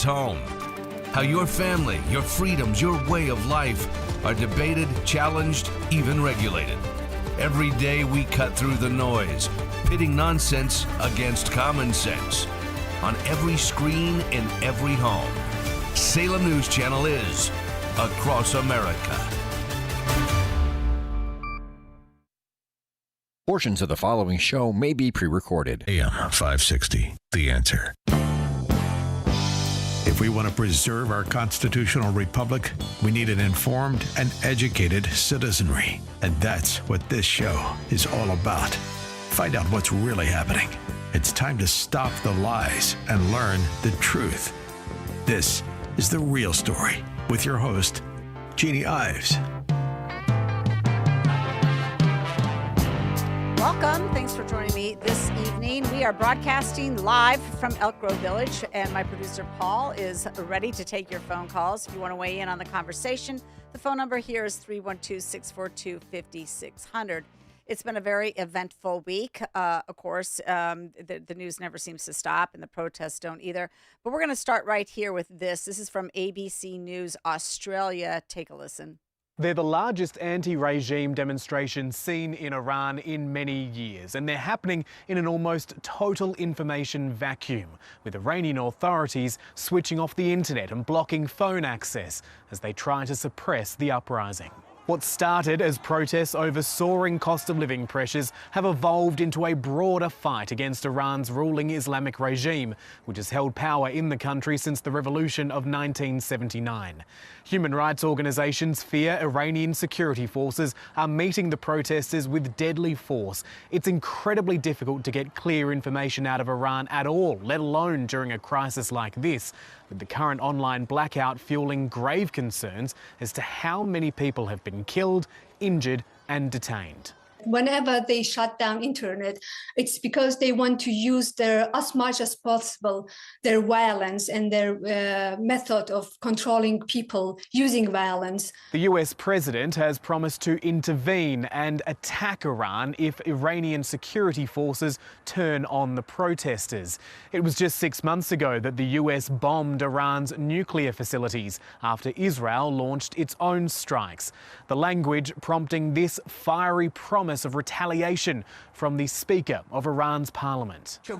hits home. How your family, your freedoms, your way of life are debated, challenged, even regulated. Every day we cut through the noise, pitting nonsense against common sense. On every screen, in every home. Salem News Channel is across America. Portions of the following show may be pre-recorded. AM 560, The Answer. If we want to preserve our constitutional republic, we need an informed and educated citizenry. And that's what this show is all about. Find out what's really happening. It's time to stop the lies and learn the truth. This is The Real Story with your host, Jeannie Ives. Welcome. Thanks for joining me this evening. We are broadcasting live from Elk Grove Village, and my producer, Paul, is ready to take your phone calls. If you want to weigh in on the conversation, the phone number here is 312-642-5600. It's been a very eventful week. Of course, the news never seems to stop, and the protests don't either. But we're going to start right here with this. This is from ABC News Australia. Take a listen. They're the largest anti-regime demonstrations seen in Iran in many years, and they're happening in an almost total information vacuum, with Iranian authorities switching off the internet and blocking phone access as they try to suppress the uprising. What started as protests over soaring cost of living pressures have evolved into a broader fight against Iran's ruling Islamic regime, which has held power in the country since the revolution of 1979. Human rights organisations fear Iranian security forces are meeting the protesters with deadly force. It's incredibly difficult to get clear information out of Iran at all, let alone during a crisis like this, with the current online blackout fueling grave concerns as to how many people have been killed, injured and detained. Whenever they shut down internet, it's because they want to use as much as possible their violence and their method of controlling people using violence. The US president has promised to intervene and attack Iran if Iranian security forces turn on the protesters. It was just 6 months ago that the US bombed Iran's nuclear facilities after Israel launched its own strikes. The language prompting this fiery promise of retaliation from the Speaker of Iran's parliament. So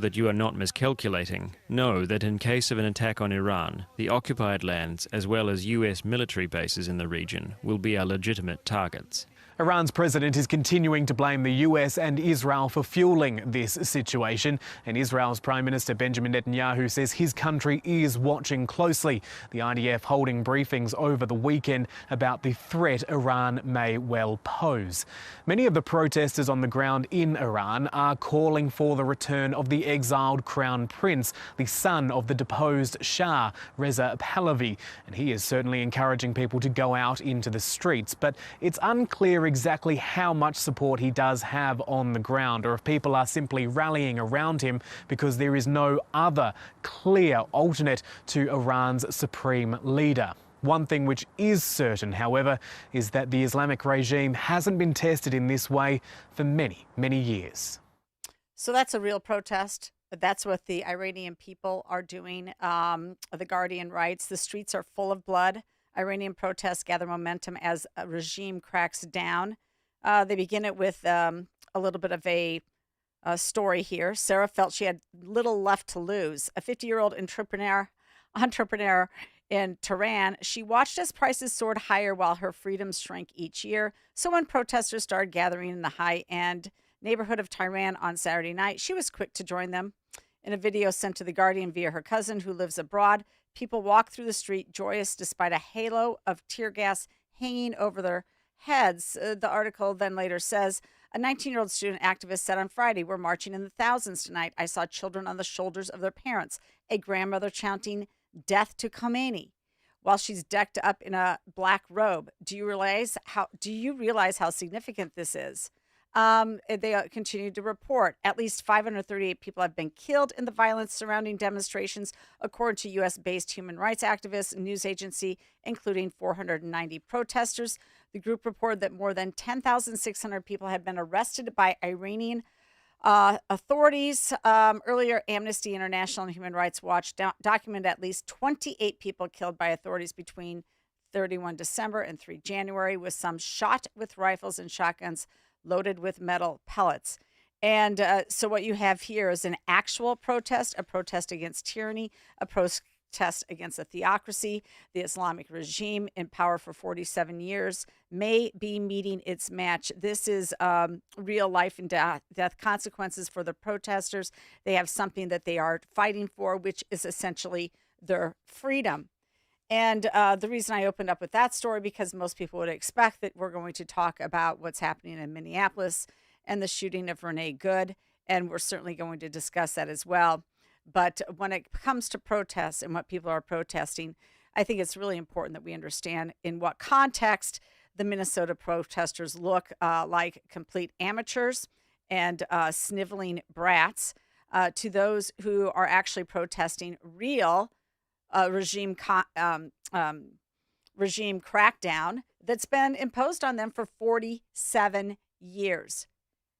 that you are not miscalculating, know that in case of an attack on Iran, the occupied lands as well as US military bases in the region will be our legitimate targets. Iran's president is continuing to blame the US and Israel for fueling this situation, and Israel's Prime Minister Benjamin Netanyahu says his country is watching closely. The IDF holding briefings over the weekend about the threat Iran may well pose. Many of the protesters on the ground in Iran are calling for the return of the exiled Crown Prince, the son of the deposed Shah, Reza Pahlavi, and he is certainly encouraging people to go out into the streets, but it's unclear exactly how much support he does have on the ground, or if people are simply rallying around him because there is no other clear alternate to Iran's supreme leader. One thing which is certain, however, is that the Islamic regime hasn't been tested in this way for many, many years. So that's a real protest. That's what the Iranian people are doing. The Guardian writes, the streets are full of blood. Iranian protests gather momentum as a regime cracks down. They begin it with a little bit of a story here. Sarah felt she had little left to lose. A 50-year-old entrepreneur in Tehran, she watched as prices soared higher while her freedoms shrank each year. So when protesters started gathering in the high-end neighborhood of Tehran on Saturday night, she was quick to join them. In a video sent to The Guardian via her cousin who lives abroad, people walk through the street joyous despite a halo of tear gas hanging over their heads. The article then later says, a 19-year-old student activist said on Friday, we're marching in the thousands tonight. I saw children on the shoulders of their parents, a grandmother chanting, death to Khomeini, while she's decked up in a black robe. Do you realize how significant this is? They continued to report at least 538 people have been killed in the violence surrounding demonstrations, according to U.S.-based human rights activists news agency, including 490 protesters. The group reported that more than 10,600 people had been arrested by Iranian Authorities, earlier, Amnesty International and Human Rights Watch documented at least 28 people killed by authorities between 31 December and 3 January, with some shot with rifles and shotguns loaded with metal pellets. And so what you have here is an actual protest, a protest against tyranny, a protest against a theocracy. The Islamic regime in power for 47 years may be meeting its match. This is real life and death consequences for the protesters. They have something that they are fighting for, which is essentially their freedom. And the reason I opened up with that story, because most people would expect that we're going to talk about what's happening in Minneapolis and the shooting of Renee Good, and we're certainly going to discuss that as well. But when it comes to protests and what people are protesting, I think it's really important that we understand in what context the Minnesota protesters look like complete amateurs and sniveling brats to those who are actually protesting real regime crackdown that's been imposed on them for 47 years.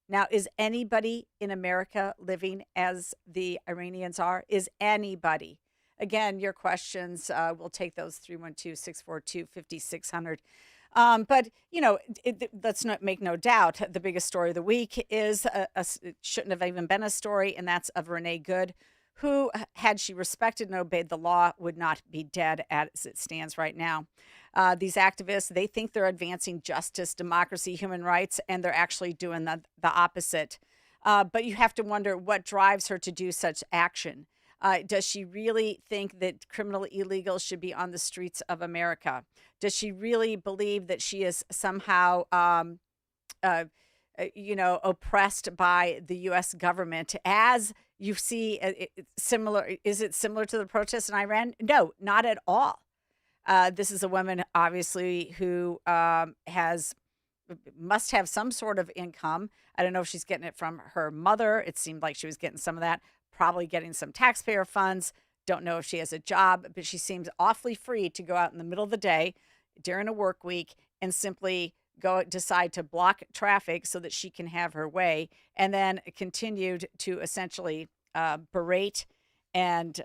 Now, is anybody in America living as the Iranians are? Is anybody? Again, your questions, we'll take those 312-642-5600. But, you know, let's not make no doubt, the biggest story of the week is, it shouldn't have even been a story, and that's of Renee Good, who, had she respected and obeyed the law, would not be dead as it stands right now. These activists, they think they're advancing justice, democracy, human rights, and they're actually doing the opposite. But you have to wonder what drives her to do such action. Does she really think that criminal illegals should be on the streets of America? Does she really believe that she is somehow, oppressed by the U.S. government? As you see, similar. Is it similar to the protests in Iran? No, not at all. This is a woman, obviously, who must have some sort of income. I don't know if she's getting it from her mother. It seemed like she was getting some of that, probably getting some taxpayer funds. Don't know if she has a job, but she seems awfully free to go out in the middle of the day during a work week and simply decide to block traffic so that she can have her way, and then continued to essentially berate and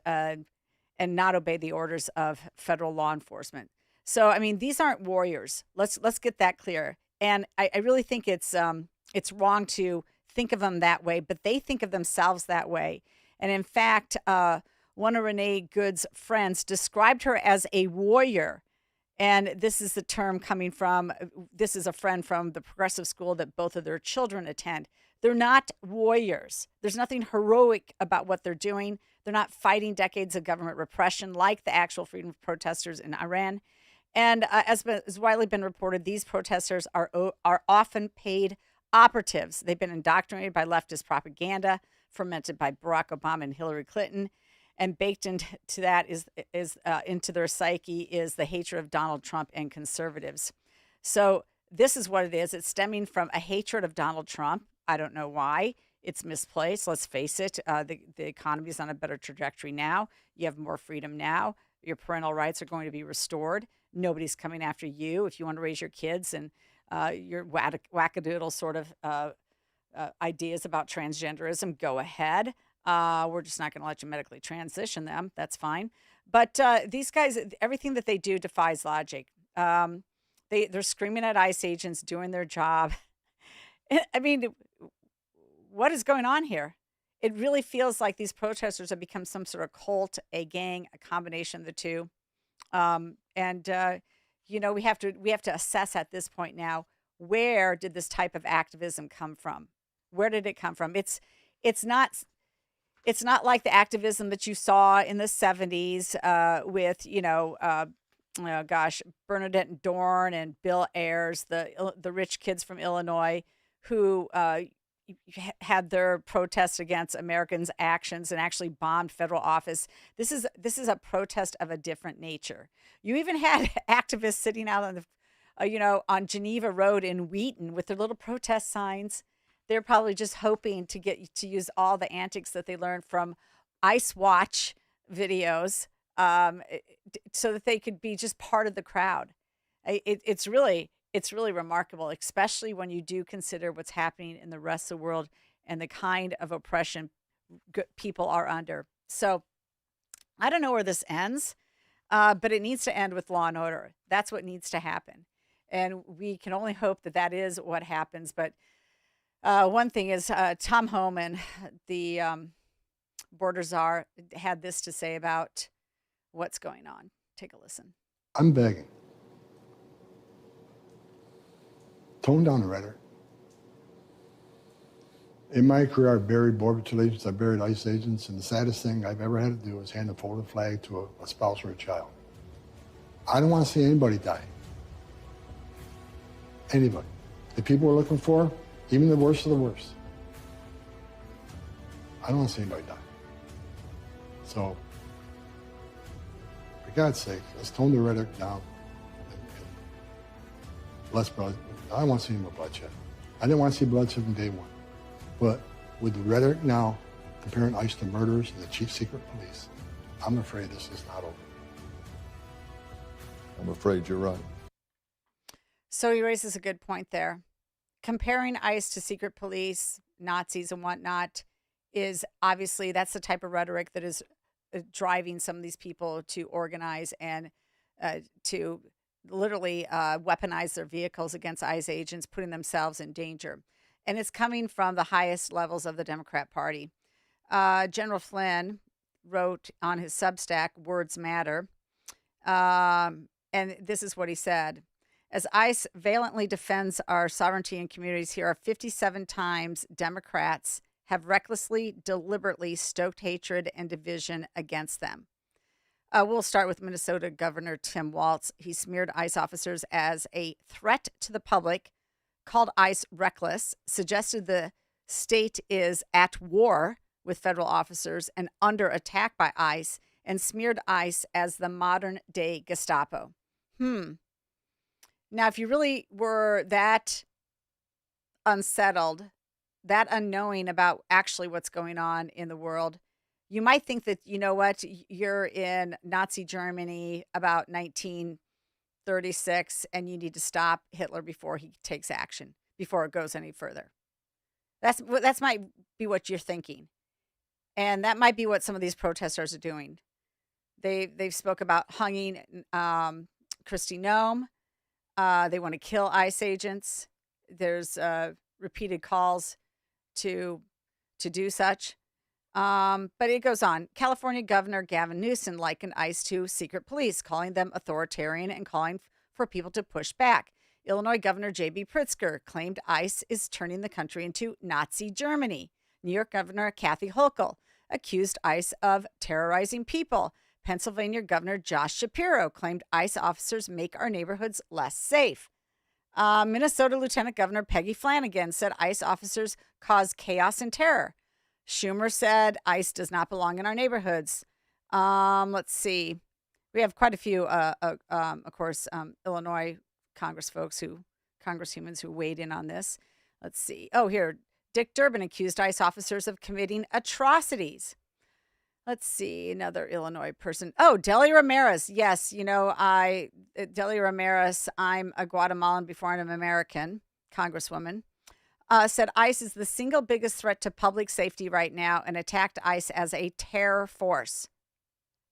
not obey the orders of federal law enforcement. So, I mean, these aren't warriors. Let's get that clear. And I really think it's wrong to think of them that way, but they think of themselves that way. And in fact, one of Renee Good's friends described her as a warrior. And this is the term coming from, this is a friend from the progressive school that both of their children attend. They're not warriors. There's nothing heroic about what they're doing. They're not fighting decades of government repression like the actual freedom protesters in Iran. And as widely been reported, these protesters are often paid operatives. They've been indoctrinated by leftist propaganda, fermented by Barack Obama and Hillary Clinton, and baked into that is into their psyche is the hatred of Donald Trump and conservatives. So this is what it is. It's stemming from a hatred of Donald Trump. I don't know why. It's misplaced. Let's face it. The economy is on a better trajectory now. You have more freedom now. Your parental rights are going to be restored. Nobody's coming after you if you want to raise your kids and your wackadoodle sort of ideas about transgenderism. Go ahead. We're just not going to let you medically transition them. That's fine. But these guys, everything that they do defies logic. They're screaming at ICE agents doing their job. I mean, what is going on here? It really feels like these protesters have become some sort of cult, a gang, a combination of the two. We have to assess at this point now, where did this type of activism come from? Where did it come from? It's not like the activism that you saw in the 70s with, Bernadette Dorn and Bill Ayers, the rich kids from Illinois who had their protests against Americans' actions and actually bombed federal office. This is a protest of a different nature. You even had activists sitting out on on Geneva Road in Wheaton with their little protest signs. They're probably just hoping to get to use all the antics that they learned from Ice Watch videos, so that they could be just part of the crowd. It's really remarkable, especially when you do consider what's happening in the rest of the world and the kind of oppression people are under. So I don't know where this ends, but it needs to end with law and order. That's what needs to happen. And we can only hope that that is what happens. But one thing is Tom Homan, the border czar, had this to say about what's going on. Take a listen. I'm begging. Tone down the rhetoric. In my career, I've buried Border Patrol agents, I've buried ICE agents, and the saddest thing I've ever had to do is hand a folded flag to a spouse or a child. I don't want to see anybody die. Anybody. The people we're looking for, even the worst of the worst. I don't want to see anybody die. So, for God's sake, let's tone the rhetoric down. Less blood. I don't want to see any more bloodshed. I didn't want to see bloodshed from day one. But with the rhetoric now, comparing ICE to murderers and the chief secret police, I'm afraid this is not over. I'm afraid you're right. So he raises a good point there. Comparing ICE to secret police, Nazis and whatnot, is obviously, that's the type of rhetoric that is driving some of these people to organize and to literally weaponize their vehicles against ICE agents, putting themselves in danger. And it's coming from the highest levels of the Democrat Party. General Flynn wrote on his Substack, Words Matter, and this is what he said. As ICE valiantly defends our sovereignty and communities, here are 57 times Democrats have recklessly, deliberately stoked hatred and division against them. We'll start with Minnesota Governor Tim Walz. He smeared ICE officers as a threat to the public, called ICE reckless, suggested the state is at war with federal officers and under attack by ICE, and smeared ICE as the modern-day Gestapo. Now, if you really were that unsettled, that unknowing about actually what's going on in the world, you might think that, you know what, you're in Nazi Germany about 1936 and you need to stop Hitler before he takes action, before it goes any further. That's might be what you're thinking. And that might be what some of these protesters are doing. They've spoke about hanging Kristi Noem. They want to kill ICE agents. There's repeated calls to do such. But it goes on. California Governor Gavin Newsom likened ICE to secret police, calling them authoritarian and calling for people to push back. Illinois Governor J.B. Pritzker claimed ICE is turning the country into Nazi Germany. New York Governor Kathy Hochul accused ICE of terrorizing people. Pennsylvania Governor Josh Shapiro claimed ICE officers make our neighborhoods less safe. Minnesota Lieutenant Governor Peggy Flanagan said ICE officers cause chaos and terror. Schumer said ICE does not belong in our neighborhoods. Let's see. We have quite a few, of course, Illinois congresshumans who weighed in on this. Let's see. Oh, here. Dick Durbin accused ICE officers of committing atrocities. Let's see, another Illinois person. Oh, Delia Ramirez. Yes, Delia Ramirez, I'm a Guatemalan before I'm an American, Congresswoman, said ICE is the single biggest threat to public safety right now and attacked ICE as a terror force.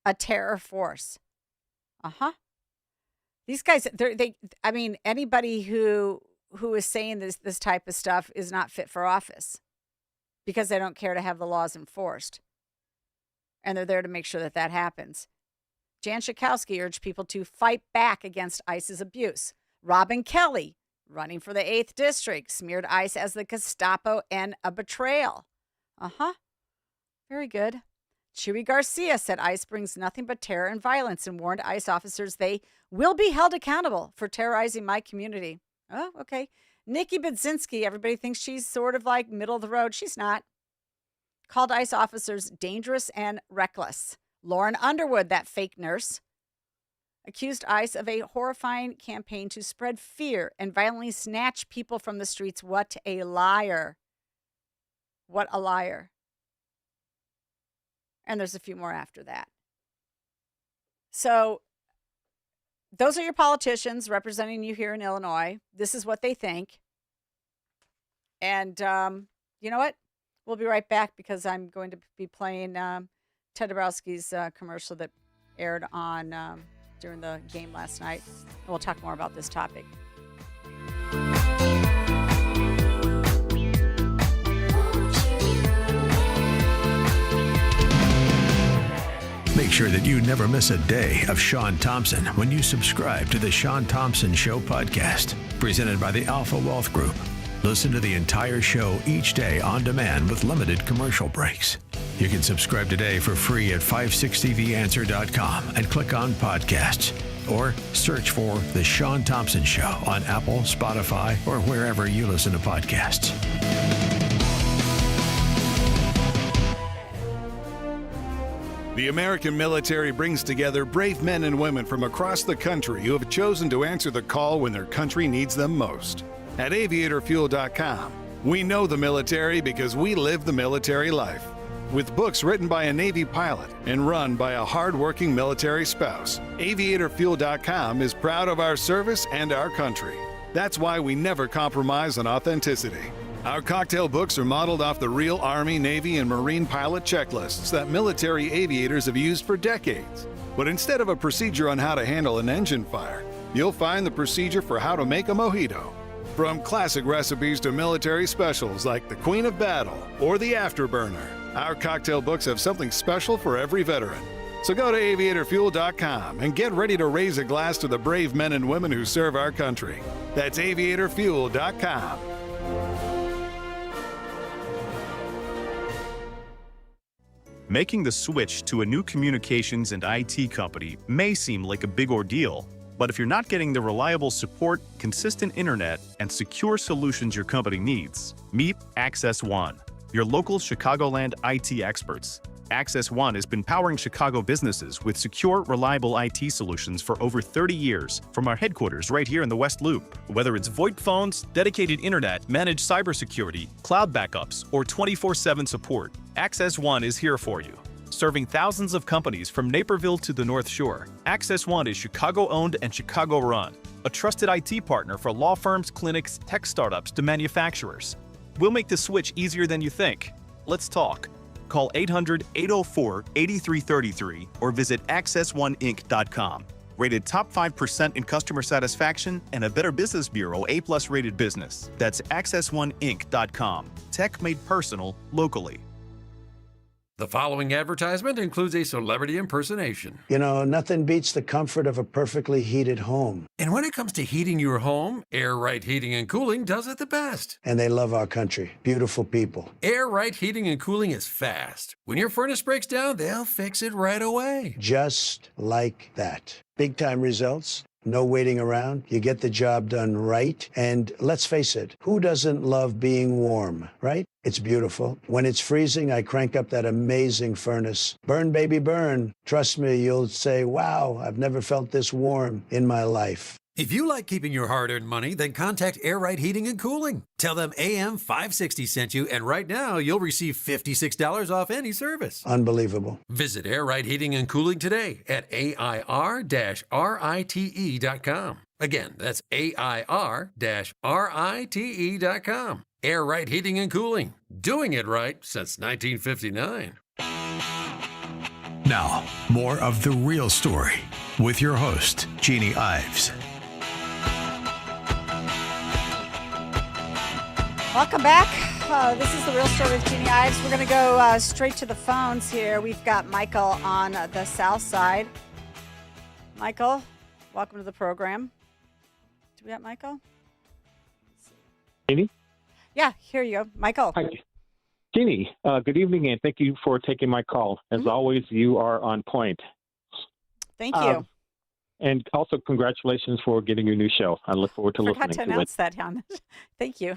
A terror force. These guys, anybody who is saying this type of stuff is not fit for office because they don't care to have the laws enforced. And they're there to make sure that happens. Jan Schakowsky urged people to fight back against ICE's abuse. Robin Kelly, running for the 8th District, smeared ICE as the Gestapo and a betrayal. Very good. Chewy Garcia said ICE brings nothing but terror and violence and warned ICE officers they will be held accountable for terrorizing my community. Oh, okay. Nikki Budzinski, everybody thinks she's sort of like middle of the road. She's not. Called ICE officers dangerous and reckless. Lauren Underwood, that fake nurse, accused ICE of a horrifying campaign to spread fear and violently snatch people from the streets. What a liar. What a liar. And there's a few more after that. So those are your politicians representing you here in Illinois. This is what they think. And you know what? We'll be right back because I'm going to be playing Ted Dabrowski's commercial that aired on during the game last night. And we'll talk more about this topic. Make sure that you never miss a day of Sean Thompson when you subscribe to the Sean Thompson Show podcast, presented by the Alpha Wealth Group. Listen to the entire show each day on demand with limited commercial breaks. You can subscribe today for free at 560theanswer.com and click on podcasts, or search for The Sean Thompson Show on Apple, Spotify, or wherever you listen to podcasts. The American military brings together brave men and women from across the country who have chosen to answer the call when their country needs them most. At aviatorfuel.com, we know the military because we live the military life. With books written by a Navy pilot and run by a hard-working military spouse, aviatorfuel.com is proud of our service and our country. That's why we never compromise on authenticity. Our cocktail books are modeled off the real Army, Navy, and Marine pilot checklists that military aviators have used for decades. But instead of a procedure on how to handle an engine fire, you'll find the procedure for how to make a mojito. From classic recipes to military specials like the Queen of Battle or the Afterburner, our cocktail books have something special for every veteran. So go to aviatorfuel.com and get ready to raise a glass to the brave men and women who serve our country. That's aviatorfuel.com. Making the switch to a new communications and IT company may seem like a big ordeal, but if you're not getting the reliable support, consistent internet, and secure solutions your company needs, meet Access One, your local Chicagoland IT experts. Access One has been powering Chicago businesses with secure, reliable IT solutions for over 30 years from our headquarters right here in the West Loop. Whether it's VoIP phones, dedicated internet, managed cybersecurity, cloud backups, or 24/7 support, Access One is here for you. Serving thousands of companies from Naperville to the North Shore, Access One is Chicago-owned and Chicago-run, a trusted IT partner for law firms, clinics, tech startups to manufacturers. We'll make the switch easier than you think. Let's talk. Call 800-804-8333 or visit accessoneInc.com. Rated top 5% in customer satisfaction and a Better Business Bureau A+ rated business. That's accessoneInc.com. Tech made personal locally. The following advertisement includes a celebrity impersonation. You know, nothing beats the comfort of a perfectly heated home. And when it comes to heating your home, Air Right Heating and Cooling does it the best. And they love our country. Beautiful people. Air Right Heating and Cooling is fast. When your furnace breaks down, they'll fix it right away. Just like that. Big time results. No waiting around. You get the job done right. And let's face it, who doesn't love being warm, right? It's beautiful. When it's freezing, I crank up that amazing furnace. Burn, baby, burn. Trust me, you'll say, wow, I've never felt this warm in my life. If you like keeping your hard-earned money, then contact Air Right Heating and Cooling. Tell them AM 560 sent you, and right now you'll receive $56 off any service. Unbelievable. Visit Air Right Heating and Cooling today at AIR-RITE.com. Again, that's AIR-RITE.com. Air Right Heating and Cooling. Doing it right since 1959. Now, more of The Real Story with your host, Jeannie Ives. Welcome back. This is The Real Story with Jeannie Ives. We're going to go straight to the phones here. We've got Michael on the south side. Michael, welcome to the program. Do we have Michael? Jeannie? Yeah, here you go. Michael. Hi. Jeannie, good evening, and thank you for taking my call. As always, you are on point. Thank you. And also, congratulations for getting your new show. I look forward to listening to it. Forgot to announce that, Jan. Thank you.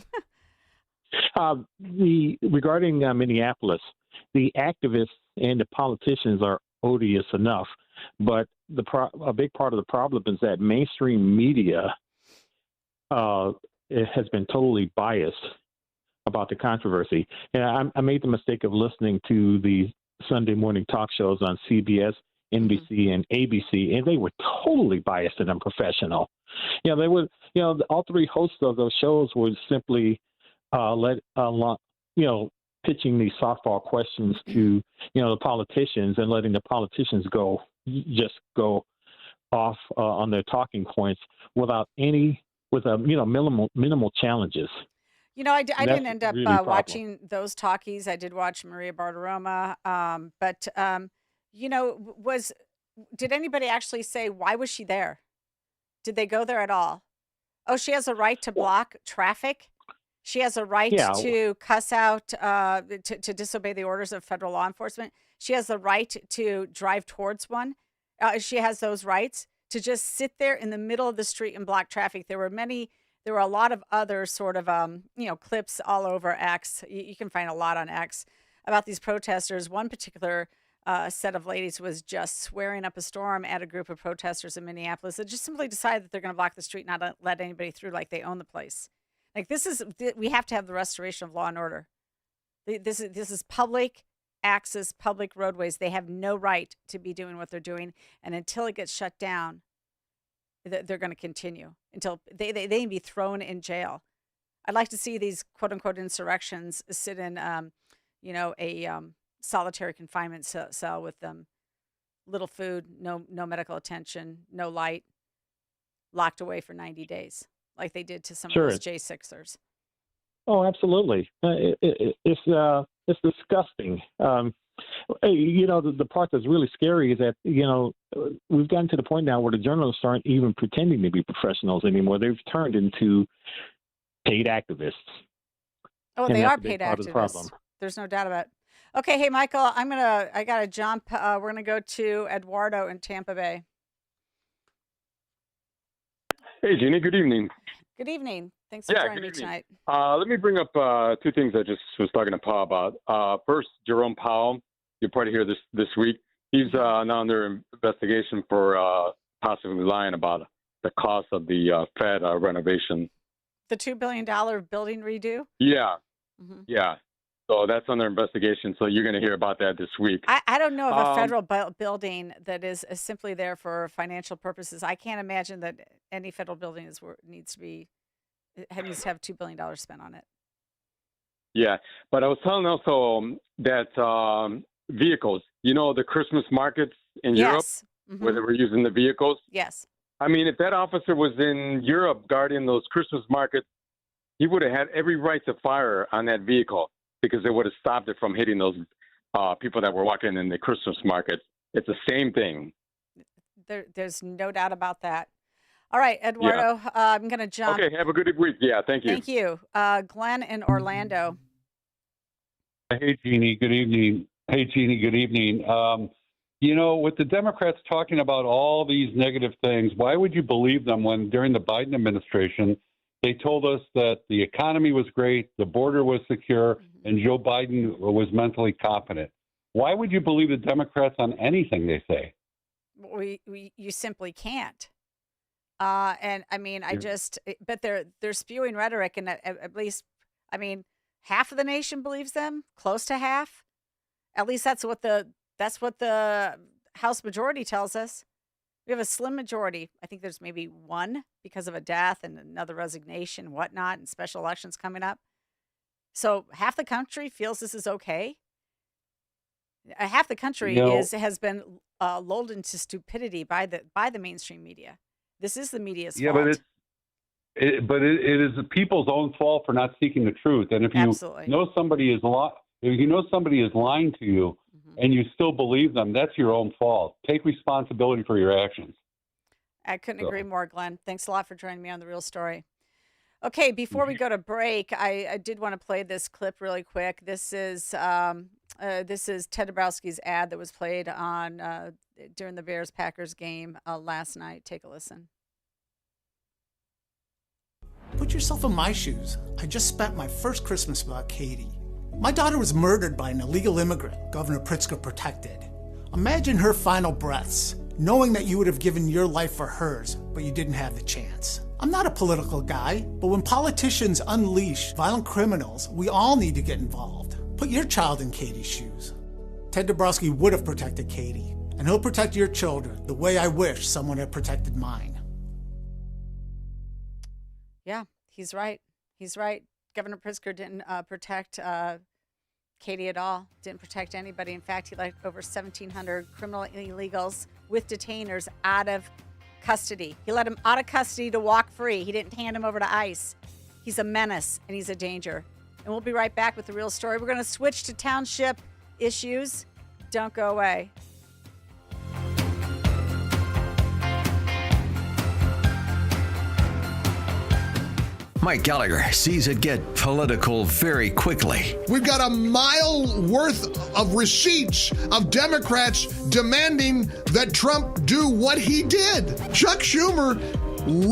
Regarding Minneapolis, the activists and the politicians are odious enough, but a big part of the problem is that mainstream media it has been totally biased about the controversy. And I made the mistake of listening to the Sunday morning talk shows on CBS, NBC, and ABC, and they were totally biased and unprofessional. They would, all three hosts of those shows would simply pitching these softball questions to, the politicians and letting the politicians go off on their talking points with minimal challenges. I didn't end up really watching those talkies. I did watch Maria Bartiromo, but did anybody actually say why was she there? Did they go there at all? Oh, she has a right to block traffic. She has a right to cuss out, to disobey the orders of federal law enforcement. She has the right to drive towards one. She has those rights to just sit there in the middle of the street and block traffic. There were a lot of other sort of, clips all over X. You can find a lot on X about these protesters. One particular set of ladies was just swearing up a storm at a group of protesters in Minneapolis that just simply decided that they're going to block the street, not let anybody through like they own the place. Like we have to have the restoration of law and order. This is public access, public roadways. They have no right to be doing what they're doing. And until it gets shut down, they're going to continue until they can be thrown in jail. I'd like to see these quote unquote insurrections sit in, a solitary confinement cell with little food, no medical attention, no light, locked away for 90 days, like they did to some of those J6ers. Oh, absolutely. It's disgusting. The part that's really scary is that, we've gotten to the point now where the journalists aren't even pretending to be professionals anymore. They've turned into paid activists. Oh, and they are paid activists. There's no doubt about it. Okay, hey, Michael, I got to jump. We're going to go to Eduardo in Tampa Bay. Hey, Jeannie, good evening. Good evening. Thanks for joining me tonight. Let me bring up two things I just was talking to Paul about. First, Jerome Powell, you'll probably hear this week. He's now under investigation for possibly lying about the cost of the Fed renovation. The $2 billion building redo? Yeah. Mm-hmm. Yeah. So that's under investigation. So you're going to hear about that this week. I don't know of a federal building that is simply there for financial purposes. I can't imagine that any federal building needs to have $2 billion spent on it. Yeah. But I was telling also that vehicles, the Christmas markets in Europe, mm-hmm. where they were using the vehicles. Yes. I mean, if that officer was in Europe guarding those Christmas markets, he would have had every right to fire on that vehicle, because it would have stopped it from hitting those people that were walking in the Christmas market. It's the same thing. There's no doubt about that. All right, Eduardo, I'm going to jump. Okay, have a good week. Yeah, thank you. Thank you. Glenn in Orlando. Hey, Jeannie, good evening. With the Democrats talking about all these negative things, why would you believe them when during the Biden administration, they told us that the economy was great, the border was secure, and Joe Biden was mentally competent? Why would you believe the Democrats on anything they say? You simply can't. And I mean, but they're spewing rhetoric, and at least, half of the nation believes them, close to half. At least that's what the House majority tells us. We have a slim majority. I think there's maybe one because of a death and another resignation and whatnot, and special elections coming up. So half the country feels this is okay. Half the country has been lulled into stupidity by the mainstream media. This is the media's fault. But it is the people's own fault for not seeking the truth. And if you know somebody is lying to you, and you still believe them, that's your own fault. Take responsibility for your actions. I couldn't agree more, Glenn. Thanks a lot for joining me on The Real Story. Okay, before we go to break, I did want to play this clip really quick. This is Ted Dabrowski's ad that was played on during the Bears-Packers game last night. Take a listen. Put yourself in my shoes. I just spent my first Christmas without Katie. My daughter was murdered by an illegal immigrant Governor Pritzker protected. Imagine her final breaths, knowing that you would have given your life for hers, but you didn't have the chance. I'm not a political guy, but when politicians unleash violent criminals, we all need to get involved. Put your child in Katie's shoes. Ted Dabrowski would have protected Katie, and he'll protect your children the way I wish someone had protected mine. Yeah, he's right. He's right. Governor Pritzker didn't protect Katie at all. Didn't protect anybody. In fact, he let over 1,700 criminal illegals with detainers out of custody. He let them out of custody to walk free. He didn't hand them over to ICE. He's a menace and he's a danger. And we'll be right back with the real story. We're going to switch to township issues. Don't go away. Mike Gallagher sees it get political very quickly. We've got a mile worth of receipts of Democrats demanding that Trump do what he did. Chuck Schumer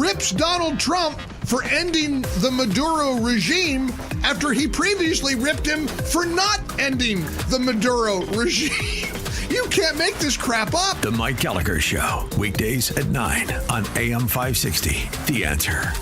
rips Donald Trump for ending the Maduro regime after he previously ripped him for not ending the Maduro regime. You can't make this crap up. The Mike Gallagher Show, weekdays at 9 on AM 560. The Answer.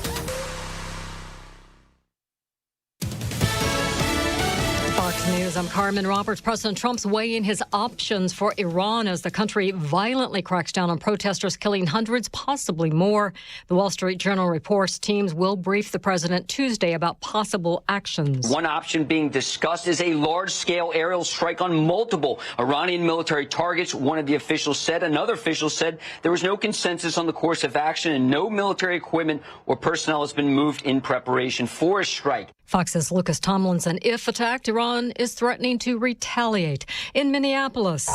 Fox News, I'm Carmen Roberts. President Trump's weighing his options for Iran as the country violently cracks down on protesters, killing hundreds, possibly more. The Wall Street Journal reports teams will brief the president Tuesday about possible actions. One option being discussed is a large-scale aerial strike on multiple Iranian military targets, one of the officials said. Another official said there was no consensus on the course of action and no military equipment or personnel has been moved in preparation for a strike. Fox's Lucas Tomlinson. If attacked, Iran is threatening to retaliate. In Minneapolis,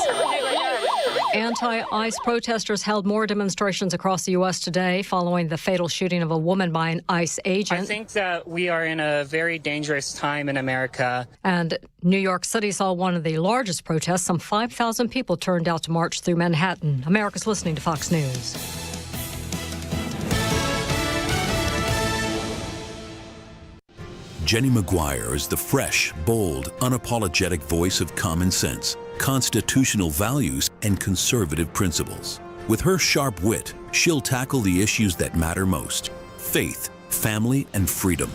anti-ICE protesters held more demonstrations across the U.S. today following the fatal shooting of a woman by an ICE agent. I think that we are in a very dangerous time in America. And New York City saw one of the largest protests. Some 5,000 people turned out to march through Manhattan. America's listening to Fox News. Jenny McGuire is the fresh, bold, unapologetic voice of common sense, constitutional values, and conservative principles. With her sharp wit, she'll tackle the issues that matter most: faith, family, and freedom.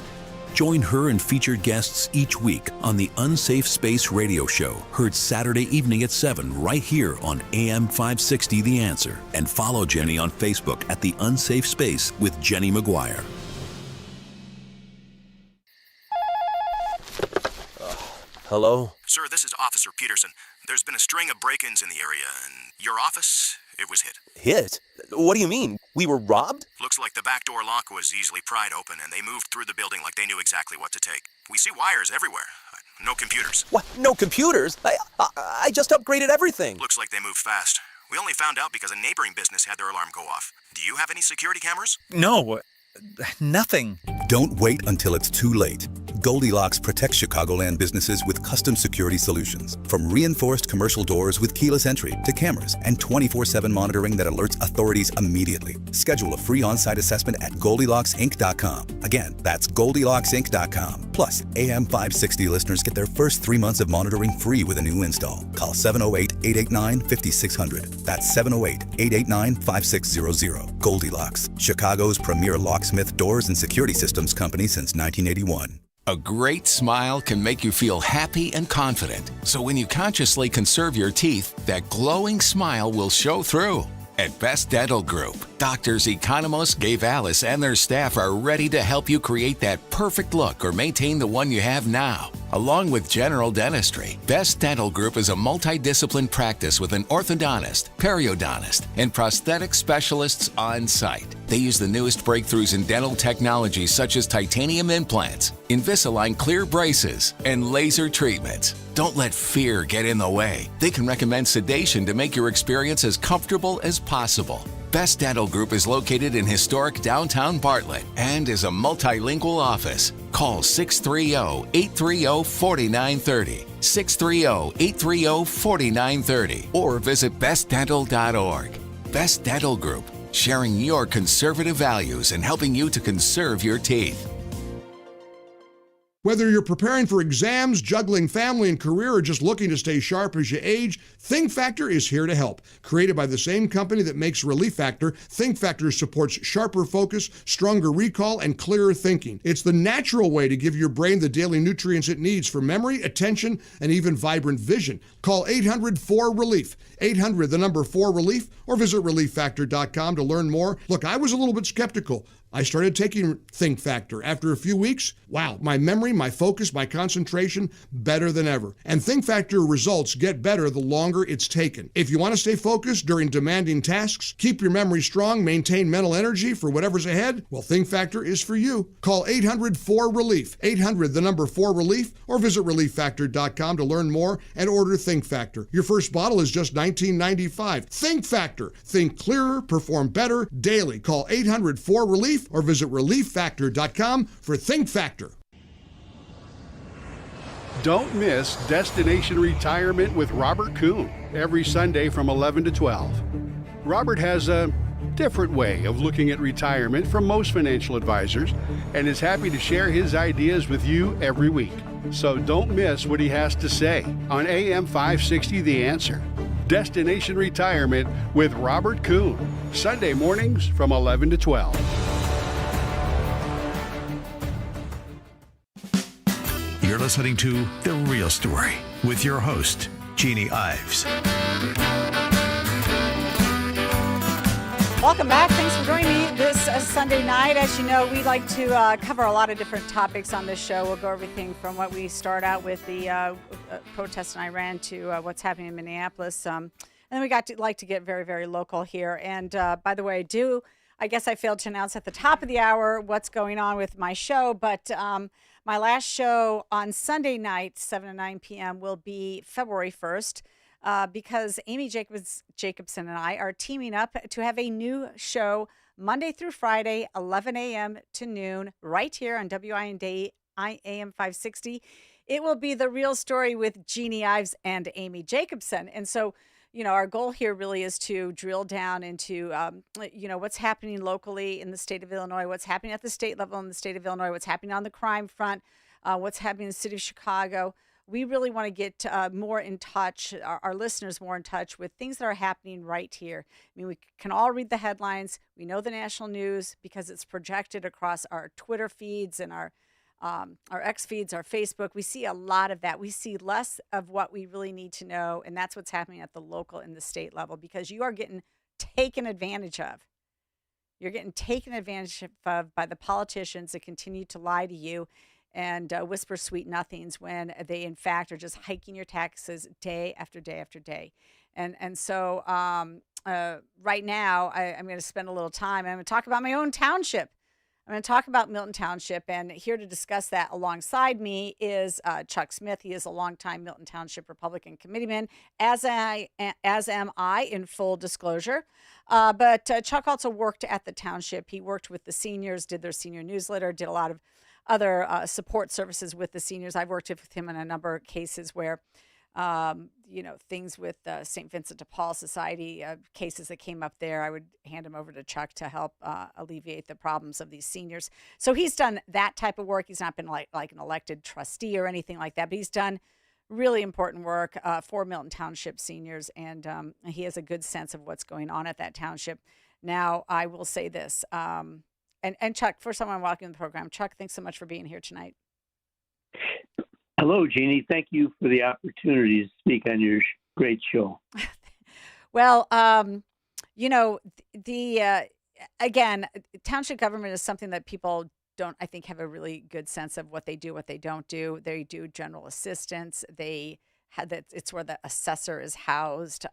Join her and featured guests each week on the Unsafe Space radio show, heard Saturday evening at 7 right here on AM 560 The Answer. And follow Jenny on Facebook at The Unsafe Space with Jenny McGuire. Hello? Sir, this is Officer Peterson. There's been a string of break-ins in the area, and your office, it was hit. Hit? What do you mean? We were robbed? Looks like the back door lock was easily pried open, and they moved through the building like they knew exactly what to take. We see wires everywhere. No computers. What? No computers? I just upgraded everything. Looks like they moved fast. We only found out because a neighboring business had their alarm go off. Do you have any security cameras? No, nothing. Don't wait until it's too late. Goldilocks protects Chicagoland businesses with custom security solutions. From reinforced commercial doors with keyless entry to cameras and 24/7 monitoring that alerts authorities immediately. Schedule a free on-site assessment at GoldilocksInc.com. Again, that's GoldilocksInc.com. Plus, AM 560 listeners get their first 3 months of monitoring free with a new install. Call 708-889-5600. That's 708-889-5600. Goldilocks, Chicago's premier locksmith, doors, and security systems company since 1981. A great smile can make you feel happy and confident. So when you consciously conserve your teeth, that glowing smile will show through. At Best Dental Group, doctors Economos, Gavalis, and their staff are ready to help you create that perfect look or maintain the one you have now. Along with general dentistry, Best Dental Group is a multidisciplined practice with an orthodontist, periodontist, and prosthetic specialists on site. They use the newest breakthroughs in dental technology such as titanium implants, Invisalign clear braces, and laser treatments. Don't let fear get in the way. They can recommend sedation to make your experience as comfortable as possible. Best Dental Group is located in historic downtown Bartlett and is a multilingual office. Call 630-830-4930, 630-830-4930, or visit bestdental.org. Best Dental Group, sharing your conservative values and helping you to conserve your teeth. Whether you're preparing for exams, juggling family and career, or just looking to stay sharp as you age, Think Factor is here to help. Created by the same company that makes Relief Factor, Think Factor supports sharper focus, stronger recall, and clearer thinking. It's the natural way to give your brain the daily nutrients it needs for memory, attention, and even vibrant vision. Call 800-4RELIEF, 800 the number 4 relief, or visit relieffactor.com to learn more. Look, I was a little bit skeptical. I started taking Think Factor. After a few weeks, wow, my memory, my focus, my concentration, better than ever. And Think Factor results get better the longer it's taken. If you want to stay focused during demanding tasks, keep your memory strong, maintain mental energy for whatever's ahead, well, Think Factor is for you. Call 800-4RELIEF, 800 the number 4RELIEF, or visit relieffactor.com to learn more and order Think Factor. Your first bottle is just $19.95. Think Factor. Think clearer, perform better daily. Call 800-4RELIEF or visit relieffactor.com for Think Factor. Don't miss Destination Retirement with Robert Kuhn every Sunday from 11 to 12. Robert has a different way of looking at retirement from most financial advisors and is happy to share his ideas with you every week. So don't miss what he has to say on AM 560 The Answer. Destination Retirement with Robert Kuhn, Sunday mornings from 11 to 12. You're listening to The Real Story with your host, Jeannie Ives. Welcome back. Thanks for joining me this Sunday night. As you know, we like to cover a lot of different topics on this show. We'll go everything from what we start out with, the protests in Iran, to what's happening in Minneapolis. And then we like to get very, very local here. And by the way, I guess I failed to announce at the top of the hour what's going on with my show, but my last show on Sunday night, 7 to 9 p.m., will be February 1st. Because Amy Jacobson and I are teaming up to have a new show Monday through Friday, 11 a.m. to noon, right here on WIND AM 560. It will be The Real Story with Jeannie Ives and Amy Jacobson. And so, our goal here really is to drill down into, what's happening locally in the state of Illinois, what's happening at the state level in the state of Illinois, what's happening on the crime front, what's happening in the city of Chicago. We really want to get more in touch, our listeners more in touch with things that are happening right here. I mean, we can all read the headlines. We know the national news because it's projected across our Twitter feeds and our X feeds, our Facebook. We see a lot of that. We see less of what we really need to know, and that's what's happening at the local and the state level, because you are getting taken advantage of. You're getting taken advantage of by the politicians that continue to lie to you and whisper sweet nothings when they, in fact, are just hiking your taxes day after day after day. And so right now, I'm going to spend a little time. I'm going to talk about my own township. I'm going to talk about Milton Township. And here to discuss that alongside me is Chuck Smith. He is a longtime Milton Township Republican committeeman, as am I, in full disclosure. But Chuck also worked at the township. He worked with the seniors, did their senior newsletter, did a lot of other support services with the seniors. I've worked with him in a number of cases where, things with St. Vincent de Paul Society, cases that came up there, I would hand him over to Chuck to help alleviate the problems of these seniors. So he's done that type of work. He's not been like an elected trustee or anything like that, but he's done really important work for Milton Township seniors, and he has a good sense of what's going on at that township. Now, I will say this. And Chuck, first I want to welcome the program. Chuck, thanks so much for being here tonight. Hello, Jeannie. Thank you for the opportunity to speak on your great show. Well, again, township government is something that people don't, I think, have a really good sense of what they do, what they don't do. They do general assistance. It's where the assessor is housed.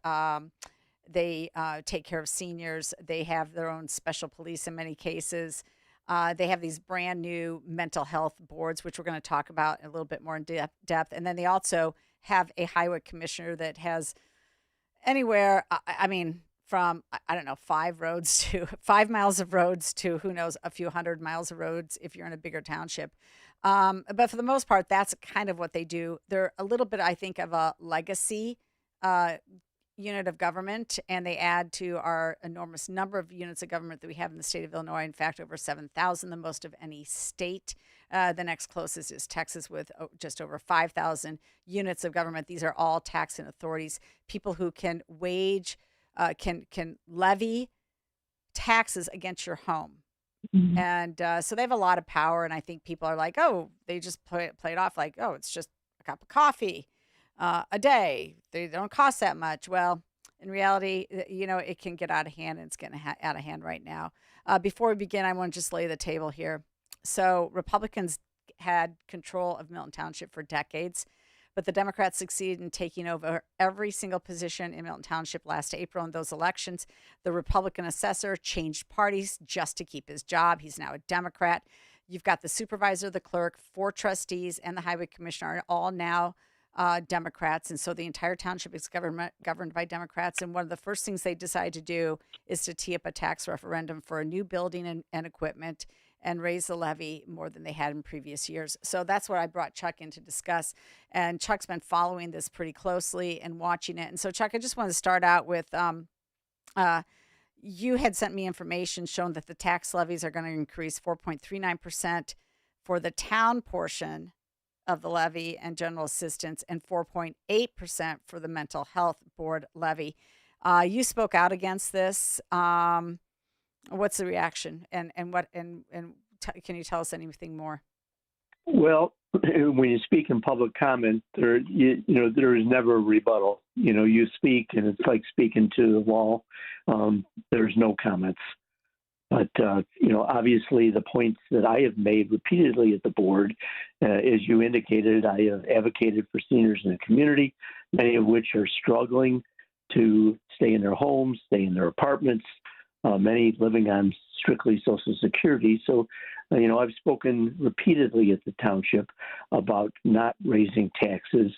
They take care of seniors. They have their own special police in many cases. They have these brand new mental health boards, which we're going to talk about a little bit more in depth. And then they also have a highway commissioner that has anywhere, from, 5 miles of roads to, who knows, a few hundred miles of roads if you're in a bigger township. But for the most part, that's kind of what they do. They're a little bit, I think, of a legacy unit of government, and they add to our enormous number of units of government that we have in the state of Illinois. In fact, over 7,000, the most of any state. The next closest is Texas with just over 5,000 units of government. These are all taxing authorities, people who can can levy taxes against your home. Mm-hmm. And so they have a lot of power, and I think people are like, they just play it off like, it's just a cup of coffee a day. They don't cost that much. Well, In reality, it can get out of hand, and it's getting out of hand right now. Before we begin, I want to just lay the table here. So Republicans had control of Milton Township for decades, but the Democrats succeeded in taking over every single position in Milton Township last April in those elections. The Republican assessor changed parties just to keep his job. He's now a Democrat. You've got the supervisor, the clerk, 4 trustees, and the highway commissioner are all now Democrats. And so the entire township is governed by Democrats. And one of the first things they decide to do is to tee up a tax referendum for a new building and equipment and raise the levy more than they had in previous years. So that's what I brought Chuck in to discuss. And Chuck's been following this pretty closely and watching it. And so, Chuck, I just want to start out with you had sent me information showing that the tax levies are going to increase 4.39% for the town portion of the levy and general assistance and 4.8% for the mental health board levy. You spoke out against this. What's the reaction, and can you tell us anything more? Well, when you speak in public comment, there is never a rebuttal. You speak, and it's like speaking to the wall. There's no comments. But obviously, the points that I have made repeatedly at the board, as you indicated, I have advocated for seniors in the community, many of which are struggling to stay in their homes, stay in their apartments. Many living on strictly Social Security. So, I've spoken repeatedly at the township about not raising taxes.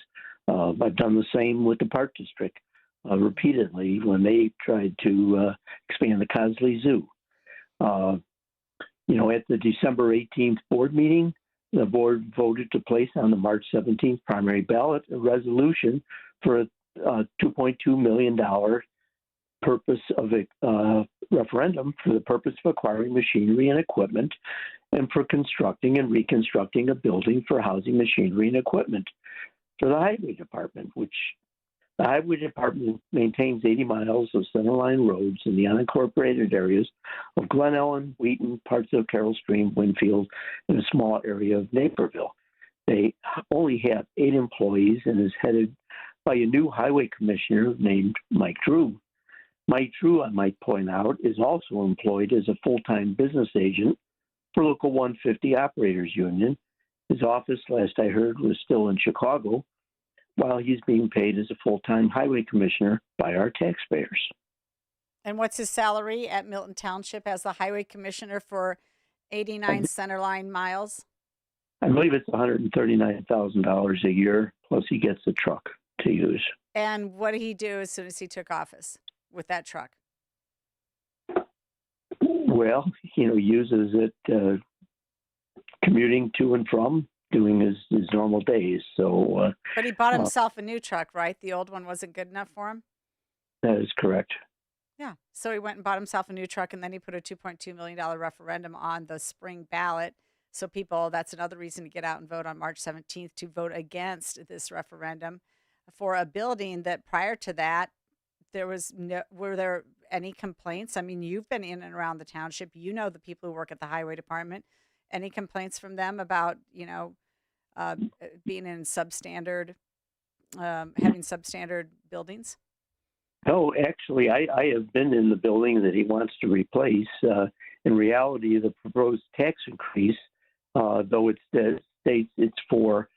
I've done the same with the Park District repeatedly when they tried to expand the Cosley Zoo. At the December 18th board meeting, the board voted to place on the March 17th primary ballot a resolution for a $2.2 million purpose of a referendum for the purpose of acquiring machinery and equipment and for constructing and reconstructing a building for housing machinery and equipment for the highway department, which the highway department maintains 80 miles of centerline roads in the unincorporated areas of Glen Ellen, Wheaton, parts of Carroll Stream, Winfield, and a small area of Naperville. They only have 8 employees and is headed by a new highway commissioner named Mike Drew. Mike Drew, I might point out, is also employed as a full-time business agent for Local 150 Operators Union. His office, last I heard, was still in Chicago, while he's being paid as a full-time highway commissioner by our taxpayers. And what's his salary at Milton Township as the highway commissioner for 89 centerline miles? I believe it's $139,000 a year, plus he gets a truck to use. And what did he do as soon as he took office with that truck? Well, uses it commuting to and from, doing his normal days. So, but he bought himself a new truck, right? The old one wasn't good enough for him? That is correct. Yeah. So he went and bought himself a new truck, and then he put a $2.2 million referendum on the spring ballot. So people, that's another reason to get out and vote on March 17th to vote against this referendum for a building that prior to that, were there any complaints? I mean, you've been in and around the township. You know the people who work at the highway department. Any complaints from them about, being in substandard, having substandard buildings? No, actually, I have been in the building that he wants to replace. In reality, the proposed tax increase, though it states it's for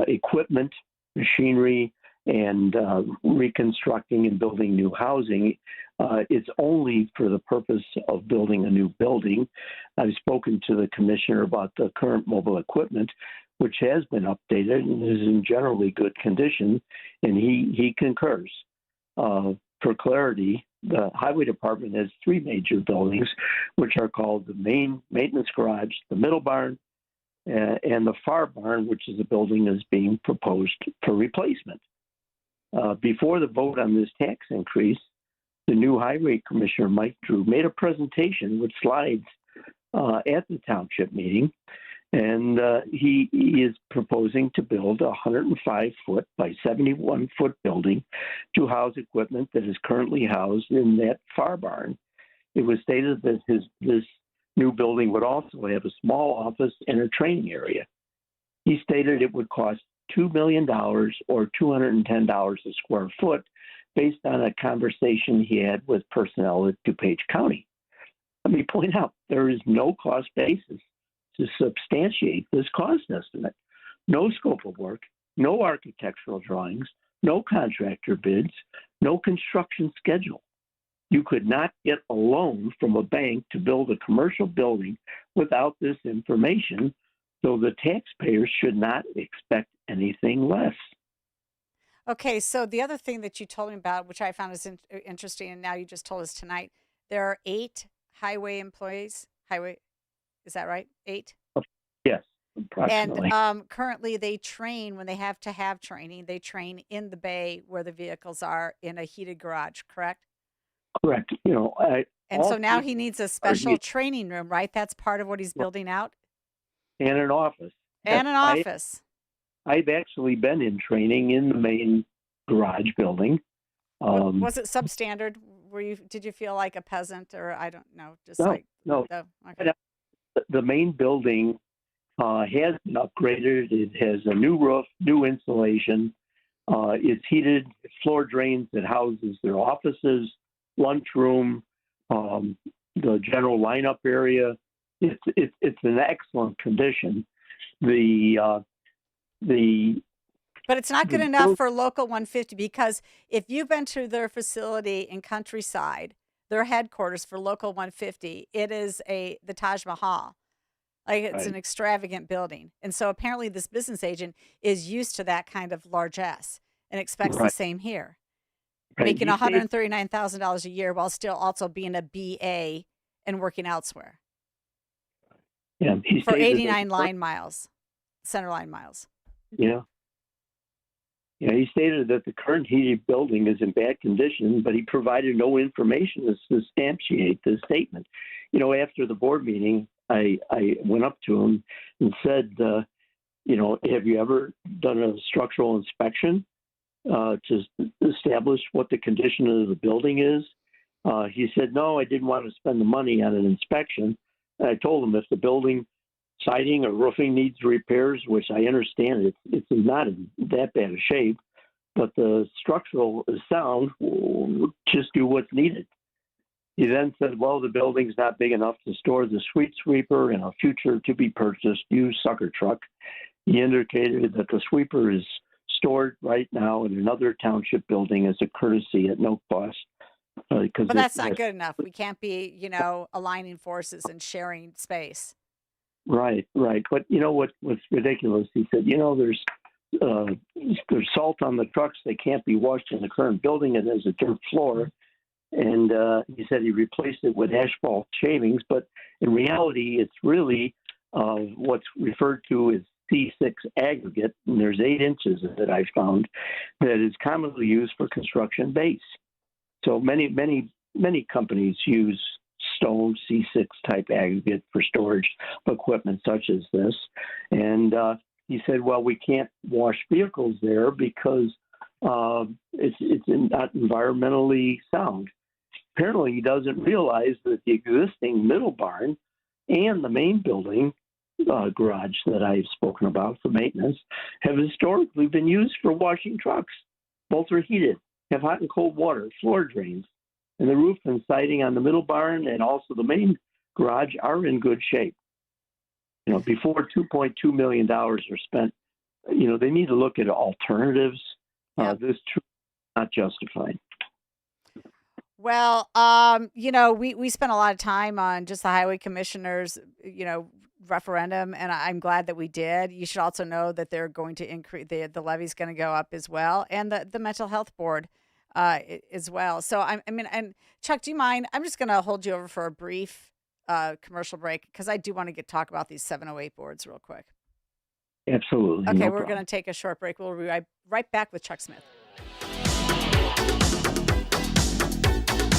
equipment, machinery, and reconstructing and building new housing, it's only for the purpose of building a new building. I've spoken to the commissioner about the current mobile equipment, which has been updated and is in generally good condition, and he concurs. For clarity, the highway department has 3 major buildings, which are called the main maintenance garage, the middle barn, and the far barn, which is a building that's being proposed for replacement. Before the vote on this tax increase, the new highway commissioner, Mike Drew, made a presentation with slides at the township meeting, and he is proposing to build a 105-foot by 71-foot building to house equipment that is currently housed in that far barn. It was stated that this new building would also have a small office and a training area. He stated it would cost $2 million or $210 a square foot based on a conversation he had with personnel at DuPage County. Let me point out, there is no cost basis to substantiate this cost estimate. No scope of work, no architectural drawings, no contractor bids, no construction schedule. You could not get a loan from a bank to build a commercial building without this information, so the taxpayers should not expect anything less. Okay, so the other thing that you told me about, which I found is interesting, and now you just told us tonight, there are 8 highway employees. Is that right? 8? Yes, approximately. And currently they train, when they have to have training, they train in the bay where the vehicles are in a heated garage, correct? Correct. And so now he needs a special training room, right? That's part of what he's building out? And an office. And an office. I've actually been in training in the main garage building. Was it substandard? Did you feel like a peasant, or I don't know? No. Okay. The main building has been upgraded. It has a new roof, new insulation. It's heated, floor drains that houses their offices, lunchroom, the general lineup area. It's in excellent condition. But it's not good enough for Local 150, because if you've been to their facility in Countryside, their headquarters for Local 150, it is the Taj Mahal. Like, it's an extravagant building. And so apparently this business agent is used to that kind of largesse and expects the same here. Making $139,000 a year while still also being a BA and working elsewhere. Yeah, for 89 line miles, center line miles. Yeah. Yeah, he stated that the current heated building is in bad condition, but he provided no information to substantiate this statement. After the board meeting, I went up to him and said, have you ever done a structural inspection to establish what the condition of the building is? He said, no, I didn't want to spend the money on an inspection. And I told him if the building siding or roofing needs repairs, which I understand it's not in that bad a shape, but the structural is sound, we'll just do what's needed. He then said, well, the building's not big enough to store the street sweeper and a future to be purchased used sucker truck. He indicated that the sweeper is stored right now in another township building as a courtesy at no cost. But that's not good enough. We can't be, aligning forces and sharing space. Right. But what's ridiculous? He said, there's salt on the trucks. They can't be washed in the current building. It has a dirt floor. And he said he replaced it with asphalt shavings. But in reality, it's really what's referred to as C6 aggregate. And there's 8 inches of it, I found, that is commonly used for construction base. So many companies use stone C6 type aggregate for storage of equipment such as this. And he said, well, we can't wash vehicles there because it's not environmentally sound. Apparently he doesn't realize that the existing middle barn and the main building garage that I've spoken about for maintenance have historically been used for washing trucks. Both are heated, have hot and cold water, floor drains, and the roof and siding on the middle barn and also the main garage are in good shape. Before $2.2 million are spent, they need to look at alternatives. This is not justified. Well, we spent a lot of time on just the highway commissioners, referendum, and I'm glad that we did. You should also know that they're going to increase, the levy's going to go up as well, and the mental health board as well. So and Chuck, do you mind? I'm just going to hold you over for a brief commercial break because I do want to talk about these 708 boards real quick. Absolutely. Okay, we're going to take a short break. We'll be right back with Chuck Smith.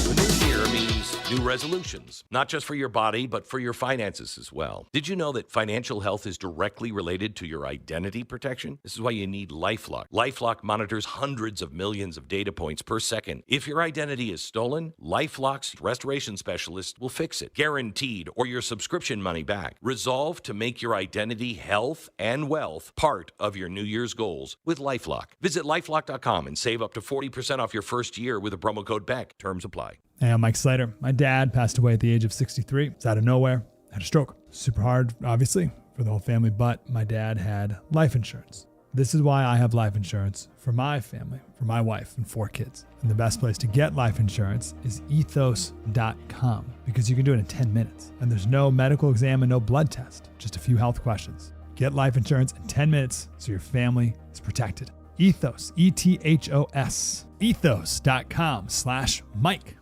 The new year means new resolutions, not just for your body, but for your finances as well. Did you know that financial health is directly related to your identity protection? This is why you need LifeLock. LifeLock monitors hundreds of millions of data points per second. If your identity is stolen, LifeLock's restoration specialist will fix it, guaranteed, or your subscription money back. Resolve to make your identity, health, and wealth part of your New Year's goals with LifeLock. Visit LifeLock.com and save up to 40% off your first year with the promo code BECK. Terms apply. Hey, I'm Mike Slater. My dad passed away at the age of 63. It's out of nowhere. Had a stroke. Super hard, obviously, for the whole family, but my dad had life insurance. This is why I have life insurance for my family, for my wife and 4 kids. And the best place to get life insurance is ethos.com, because you can do it in 10 minutes. And there's no medical exam and no blood test, just a few health questions. Get life insurance in 10 minutes so your family is protected. Ethos, E-T-H-O-S, ethos.com/Mike.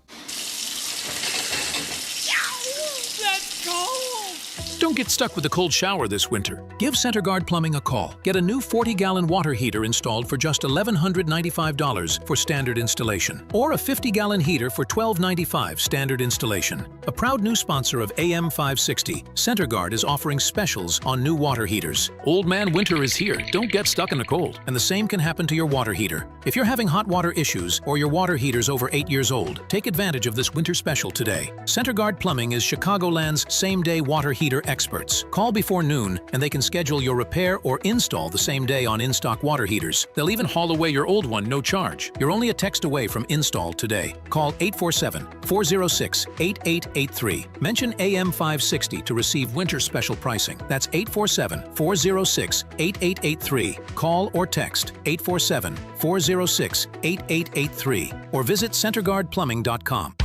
Don't get stuck with a cold shower this winter. Give CenterGuard Plumbing a call. Get a new 40-gallon water heater installed for just $1,195 for standard installation, or a 50-gallon heater for $1,295 standard installation. A proud new sponsor of AM 560, CenterGuard is offering specials on new water heaters. Old man winter is here. Don't get stuck in the cold. And the same can happen to your water heater. If you're having hot water issues or your water heater's over 8 years old, take advantage of this winter special today. CenterGuard Plumbing is Chicagoland's same-day water heater experts. Call before noon and they can schedule your repair or install the same day on in-stock water heaters. They'll even haul away your old one, no charge. You're only a text away from install today. Call 847-406-8883. Mention AM 560 to receive winter special pricing. That's 847-406-8883. Call or text 847-406-8883 or visit centerguardplumbing.com.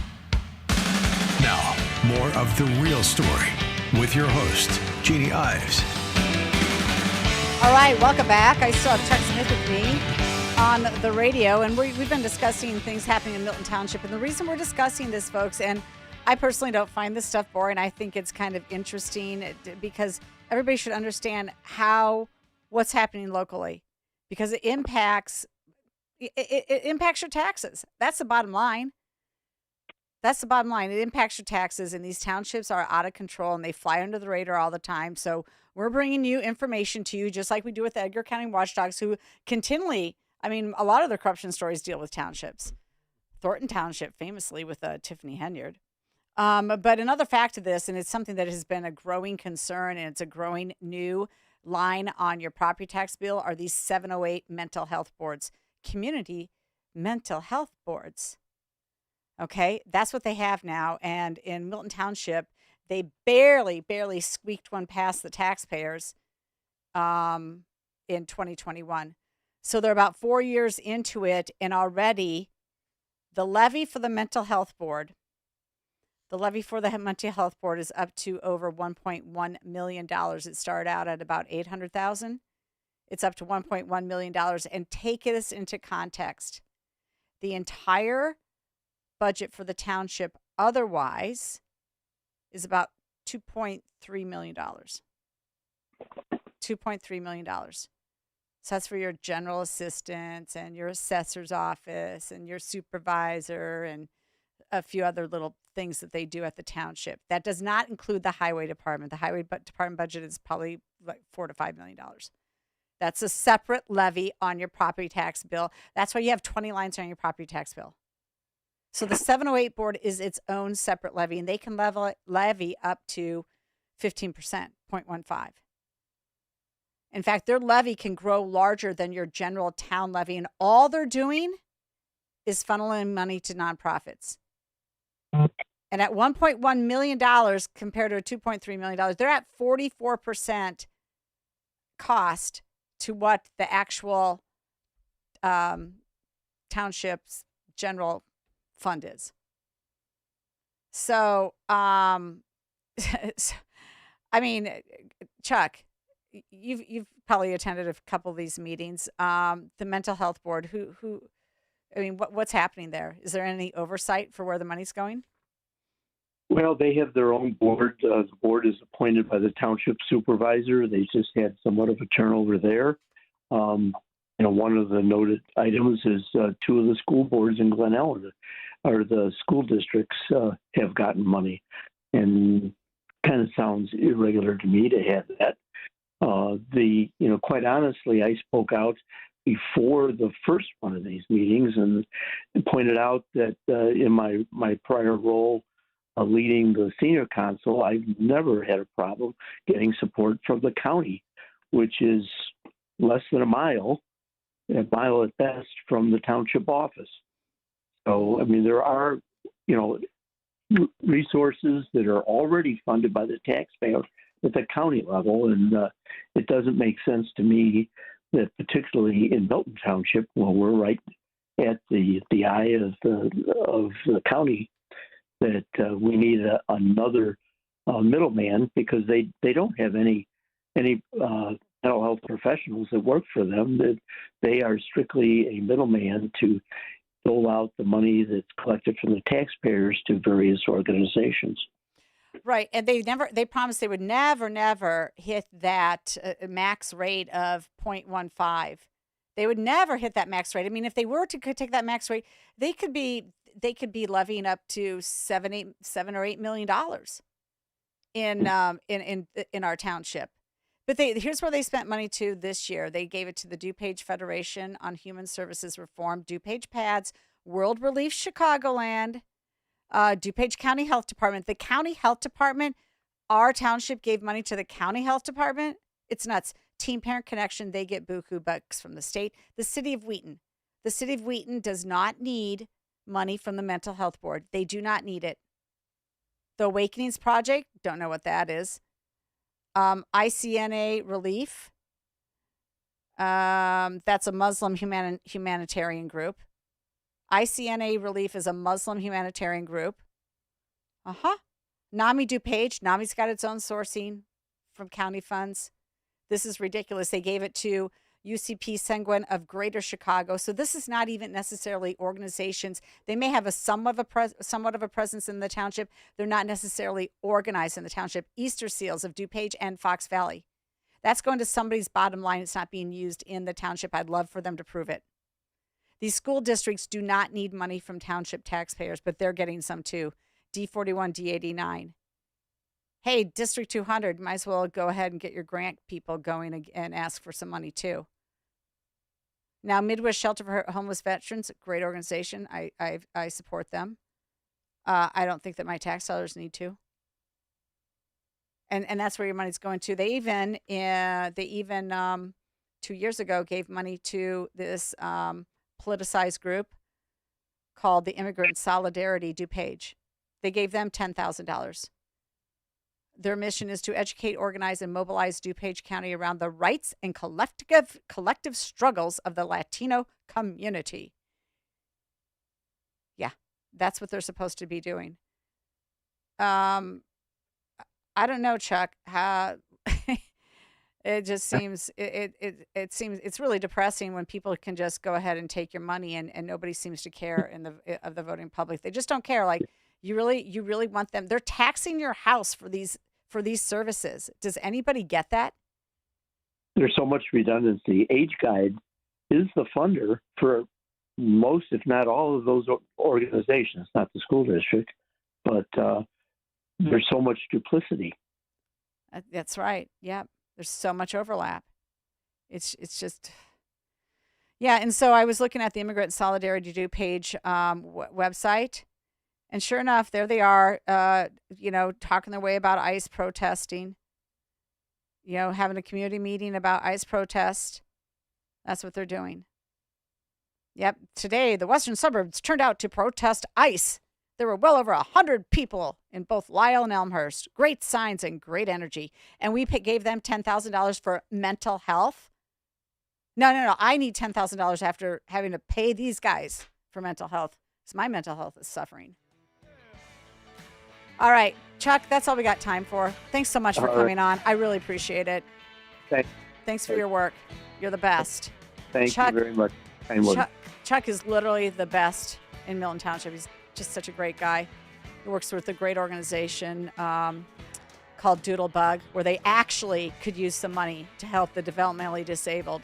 Now, more of The Real Story with your host, Jeannie Ives. All right, welcome back. I still have Chuck Smith with me on the radio, and we've been discussing things happening in Milton Township. And the reason we're discussing this, folks, and I personally don't find this stuff boring. I think it's kind of interesting because everybody should understand what's happening locally, because it impacts your taxes. That's the bottom line. That's the bottom line. It impacts your taxes, and these townships are out of control, and they fly under the radar all the time. So we're bringing you information to you, just like we do with the Edgar County Watchdogs, who continually, a lot of their corruption stories deal with townships. Thornton Township, famously, with Tiffany Henyard. But another fact of this, and it's something that has been a growing concern, and it's a growing new line on your property tax bill, are these 708 mental health boards, community mental health boards. Okay, that's what they have now. And in Milton Township, they barely squeaked one past the taxpayers in 2021. So they're about 4 years into it, and already the levy for the mental health board, is up to over $1.1 million. It started out at about $800,000. It's up to $1.1 million. And take this into context. The entire budget for the township otherwise is about $2.3 million. $2.3 million. So that's for your general assistants and your assessor's office and your supervisor and a few other little things that they do at the township. That does not include the highway department. The highway department budget is probably like $4 to $5 million. That's a separate levy on your property tax bill. That's why you have 20 lines on your property tax bill. So the 708 board is its own separate levy, and they can levy up to 15%, 0.15. In fact, their levy can grow larger than your general town levy, and all they're doing is funneling money to nonprofits. And at $1.1 million compared to $2.3 million, they're at 44% cost to what the actual township's general fund is. So, Chuck, you've probably attended a couple of these meetings. The mental health board, what's happening there? Is there any oversight for where the money's going? Well, they have their own board. The board is appointed by the township supervisor. They just had somewhat of a turnover there. One of the noted items is 2 of the school boards in Glen Ellen. or the school districts have gotten money, and kind of sounds irregular to me to have that. Quite honestly, I spoke out before the first one of these meetings and pointed out that in my prior role leading the senior council, I've never had a problem getting support from the county, which is less than a mile at best, from the township office. So, I mean, there are, resources that are already funded by the taxpayer at the county level, and it doesn't make sense to me that, particularly in Milton Township, well, we're right at the eye of the county, that we need another middleman, because they don't have any mental health professionals that work for them. That they are strictly a middleman to dole out the money that's collected from the taxpayers to various organizations. Right, and they promised they would never hit that max rate of 0.15. They would never hit that max rate. I mean, if they were to take that max rate, they could be levying up to $7 or $8 million in our township. But here's where they spent money to this year. They gave it to the DuPage Federation on Human Services Reform, DuPage PADS, World Relief Chicagoland, DuPage County Health Department. The county health department, our township gave money to the county health department. It's nuts. Teen Parent Connection, they get buku bucks from the state. The city of Wheaton. The city of Wheaton does not need money from the mental health board. They do not need it. The Awakenings Project, don't know what that is. ICNA Relief, that's a Muslim humanitarian group. ICNA Relief is a Muslim humanitarian group. NAMI DuPage, NAMI's got its own sourcing from county funds. This is ridiculous. They gave it to UCP Sanguine of Greater Chicago. So this is not even necessarily organizations. They may have somewhat of a presence in the township. They're not necessarily organized in the township. Easter Seals of DuPage and Fox Valley. That's going to somebody's bottom line. It's not being used in the township. I'd love for them to prove it. These school districts do not need money from township taxpayers, but they're getting some too. D41, D89. Hey, District 200, might as well go ahead and get your grant people going and ask for some money too. Now, Midwest Shelter for Homeless Veterans, great organization. I support them. I don't think that my tax dollars need to. And that's where your money's going to. They even 2 years ago gave money to this politicized group called the Immigrant Solidarity DuPage. They gave them $10,000. Their mission is to educate, organize, and mobilize DuPage County around the rights and collective struggles of the Latino community. Yeah, that's what they're supposed to be doing. I don't know, Chuck. It just seems it seems it's really depressing when people can just go ahead and take your money and nobody seems to care of the voting public. They just don't care. Like you really want them. They're taxing your house for these services. Does anybody get that? There's so much redundancy. Age Guide is the funder for most, if not all, of those organizations, not the school district, but there's so much duplicity. That's right. Yeah. There's so much overlap. It's just, yeah. And so I was looking at the Immigrant Solidarity DuPage website, and sure enough, there they are, talking their way about ICE protesting, having a community meeting about ICE protest. That's what they're doing. Yep. Today, the western suburbs turned out to protest ICE. There were well over 100 people in both Lisle and Elmhurst. Great signs and great energy. And we gave them $10,000 for mental health. No. I need $10,000 after having to pay these guys for mental health because my mental health is suffering. All right, Chuck, that's all we got time for. Thanks so much for coming on. I really appreciate it. Thanks for your work. You're the best. Thank you very much. Chuck is literally the best in Milton Township. He's just such a great guy. He works with a great organization called Doodlebug, where they actually could use some money to help the developmentally disabled,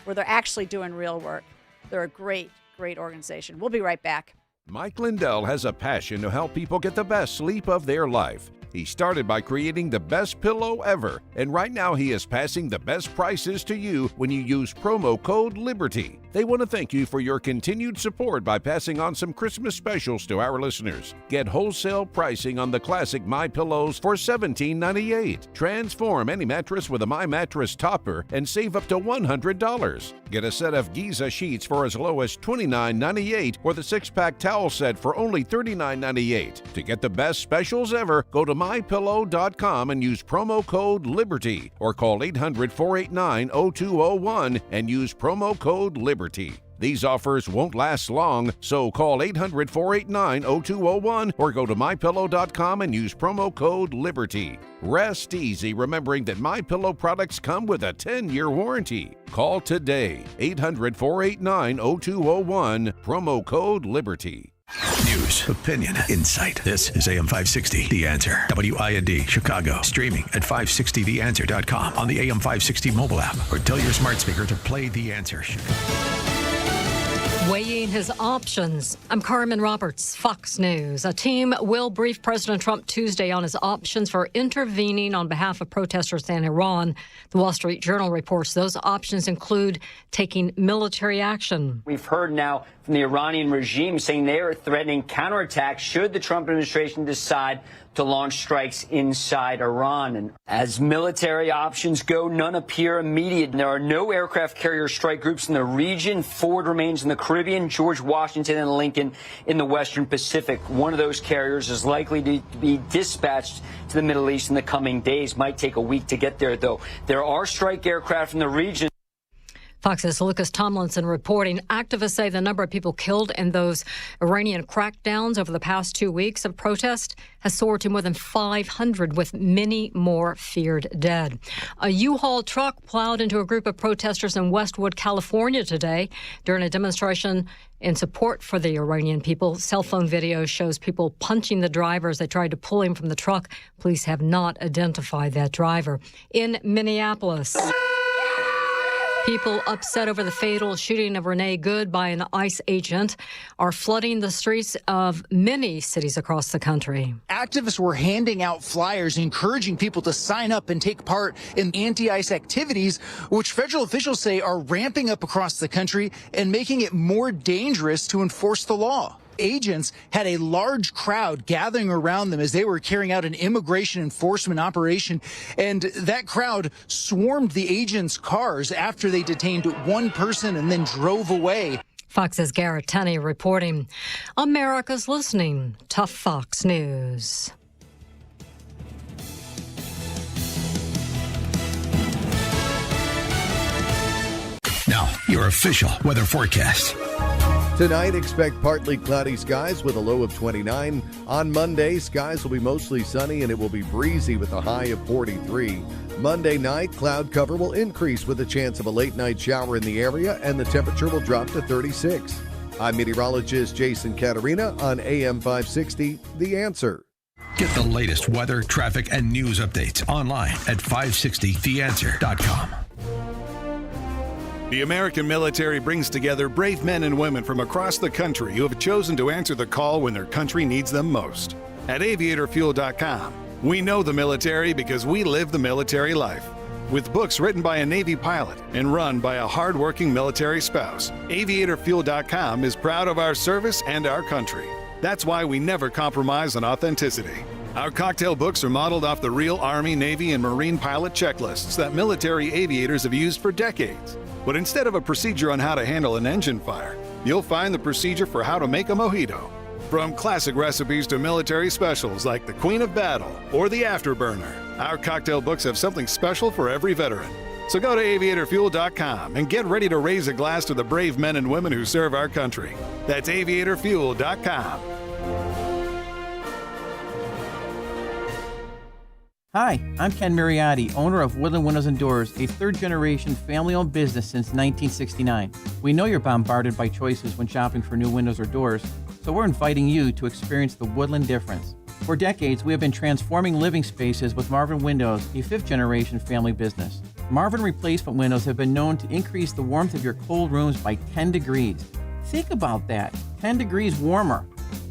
where they're actually doing real work. They're a great, great organization. We'll be right back. Mike Lindell has a passion to help people get the best sleep of their life. He started by creating the best pillow ever, and right now he is passing the best prices to you when you use promo code LIBERTY. They want to thank you for your continued support by passing on some Christmas specials to our listeners. Get wholesale pricing on the classic My Pillows for $17.98. Transform any mattress with a My Mattress topper and save up to $100. Get a set of Giza sheets for as low as $29.98 or the 6-pack towel set for only $39.98. To get the best specials ever, go to MyPillow.com and use promo code LIBERTY or call 800-489-0201 and use promo code LIBERTY. These offers won't last long, so call 800-489-0201 or go to MyPillow.com and use promo code LIBERTY. Rest easy remembering that MyPillow products come with a 10-year warranty. Call today, 800-489-0201, promo code LIBERTY. News, opinion, insight. This is AM 560, The Answer. WIND, Chicago. Streaming at 560theanswer.com on the AM 560 mobile app or tell your smart speaker to play The Answer. Weighing his options. I'm Carmen Roberts, Fox News. A team will brief President Trump Tuesday on his options for intervening on behalf of protesters in Iran. The Wall Street Journal reports those options include taking military action. We've heard now from the Iranian regime saying they are threatening counterattacks should the Trump administration decide to launch strikes inside Iran. And as military options go, none appear immediate. There are no aircraft carrier strike groups in the region. Ford remains in the Caribbean, George Washington and Lincoln in the Western Pacific. One of those carriers is likely to be dispatched to the Middle East in the coming days. Might take a week to get there, though. There are strike aircraft in the region. Fox's Lucas Tomlinson reporting. Activists say the number of people killed in those Iranian crackdowns over the past 2 weeks of protest has soared to more than 500, with many more feared dead. A U-Haul truck plowed into a group of protesters in Westwood, California today during a demonstration in support for the Iranian people. Cell phone video shows people punching the driver as they tried to pull him from the truck. Police have not identified that driver. In Minneapolis, people upset over the fatal shooting of Renee Good by an ICE agent are flooding the streets of many cities across the country. Activists were handing out flyers encouraging people to sign up and take part in anti-ICE activities, which federal officials say are ramping up across the country and making it more dangerous to enforce the law. Agents had a large crowd gathering around them as they were carrying out an immigration enforcement operation, and that crowd swarmed the agents' cars after they detained one person and then drove away. Fox's Garrett Tenney reporting. America's listening. Tough Fox News. Now, your official weather forecast. Tonight, expect partly cloudy skies with a low of 29. On Monday, skies will be mostly sunny and it will be breezy with a high of 43. Monday night, cloud cover will increase with a chance of a late night shower in the area and the temperature will drop to 36. I'm meteorologist Jason Caterina on AM 560, The Answer. Get the latest weather, traffic, and news updates online at 560theanswer.com. The American military brings together brave men and women from across the country who have chosen to answer the call when their country needs them most. At aviatorfuel.com, we know the military because we live the military life. With books written by a Navy pilot and run by a hardworking military spouse, aviatorfuel.com is proud of our service and our country. That's why we never compromise on authenticity. Our cocktail books are modeled off the real Army, Navy, and Marine pilot checklists that military aviators have used for decades. But instead of a procedure on how to handle an engine fire, you'll find the procedure for how to make a mojito. From classic recipes to military specials like the Queen of Battle or the Afterburner, our cocktail books have something special for every veteran. So go to aviatorfuel.com and get ready to raise a glass to the brave men and women who serve our country. That's aviatorfuel.com. Hi, I'm Ken Mariotti, owner of Woodland Windows and Doors, a third-generation family-owned business since 1969. We know you're bombarded by choices when shopping for new windows or doors, so we're inviting you to experience the Woodland difference. For decades, we have been transforming living spaces with Marvin Windows, a fifth-generation family business. Marvin replacement windows have been known to increase the warmth of your cold rooms by 10 degrees. Think about that, 10 degrees warmer.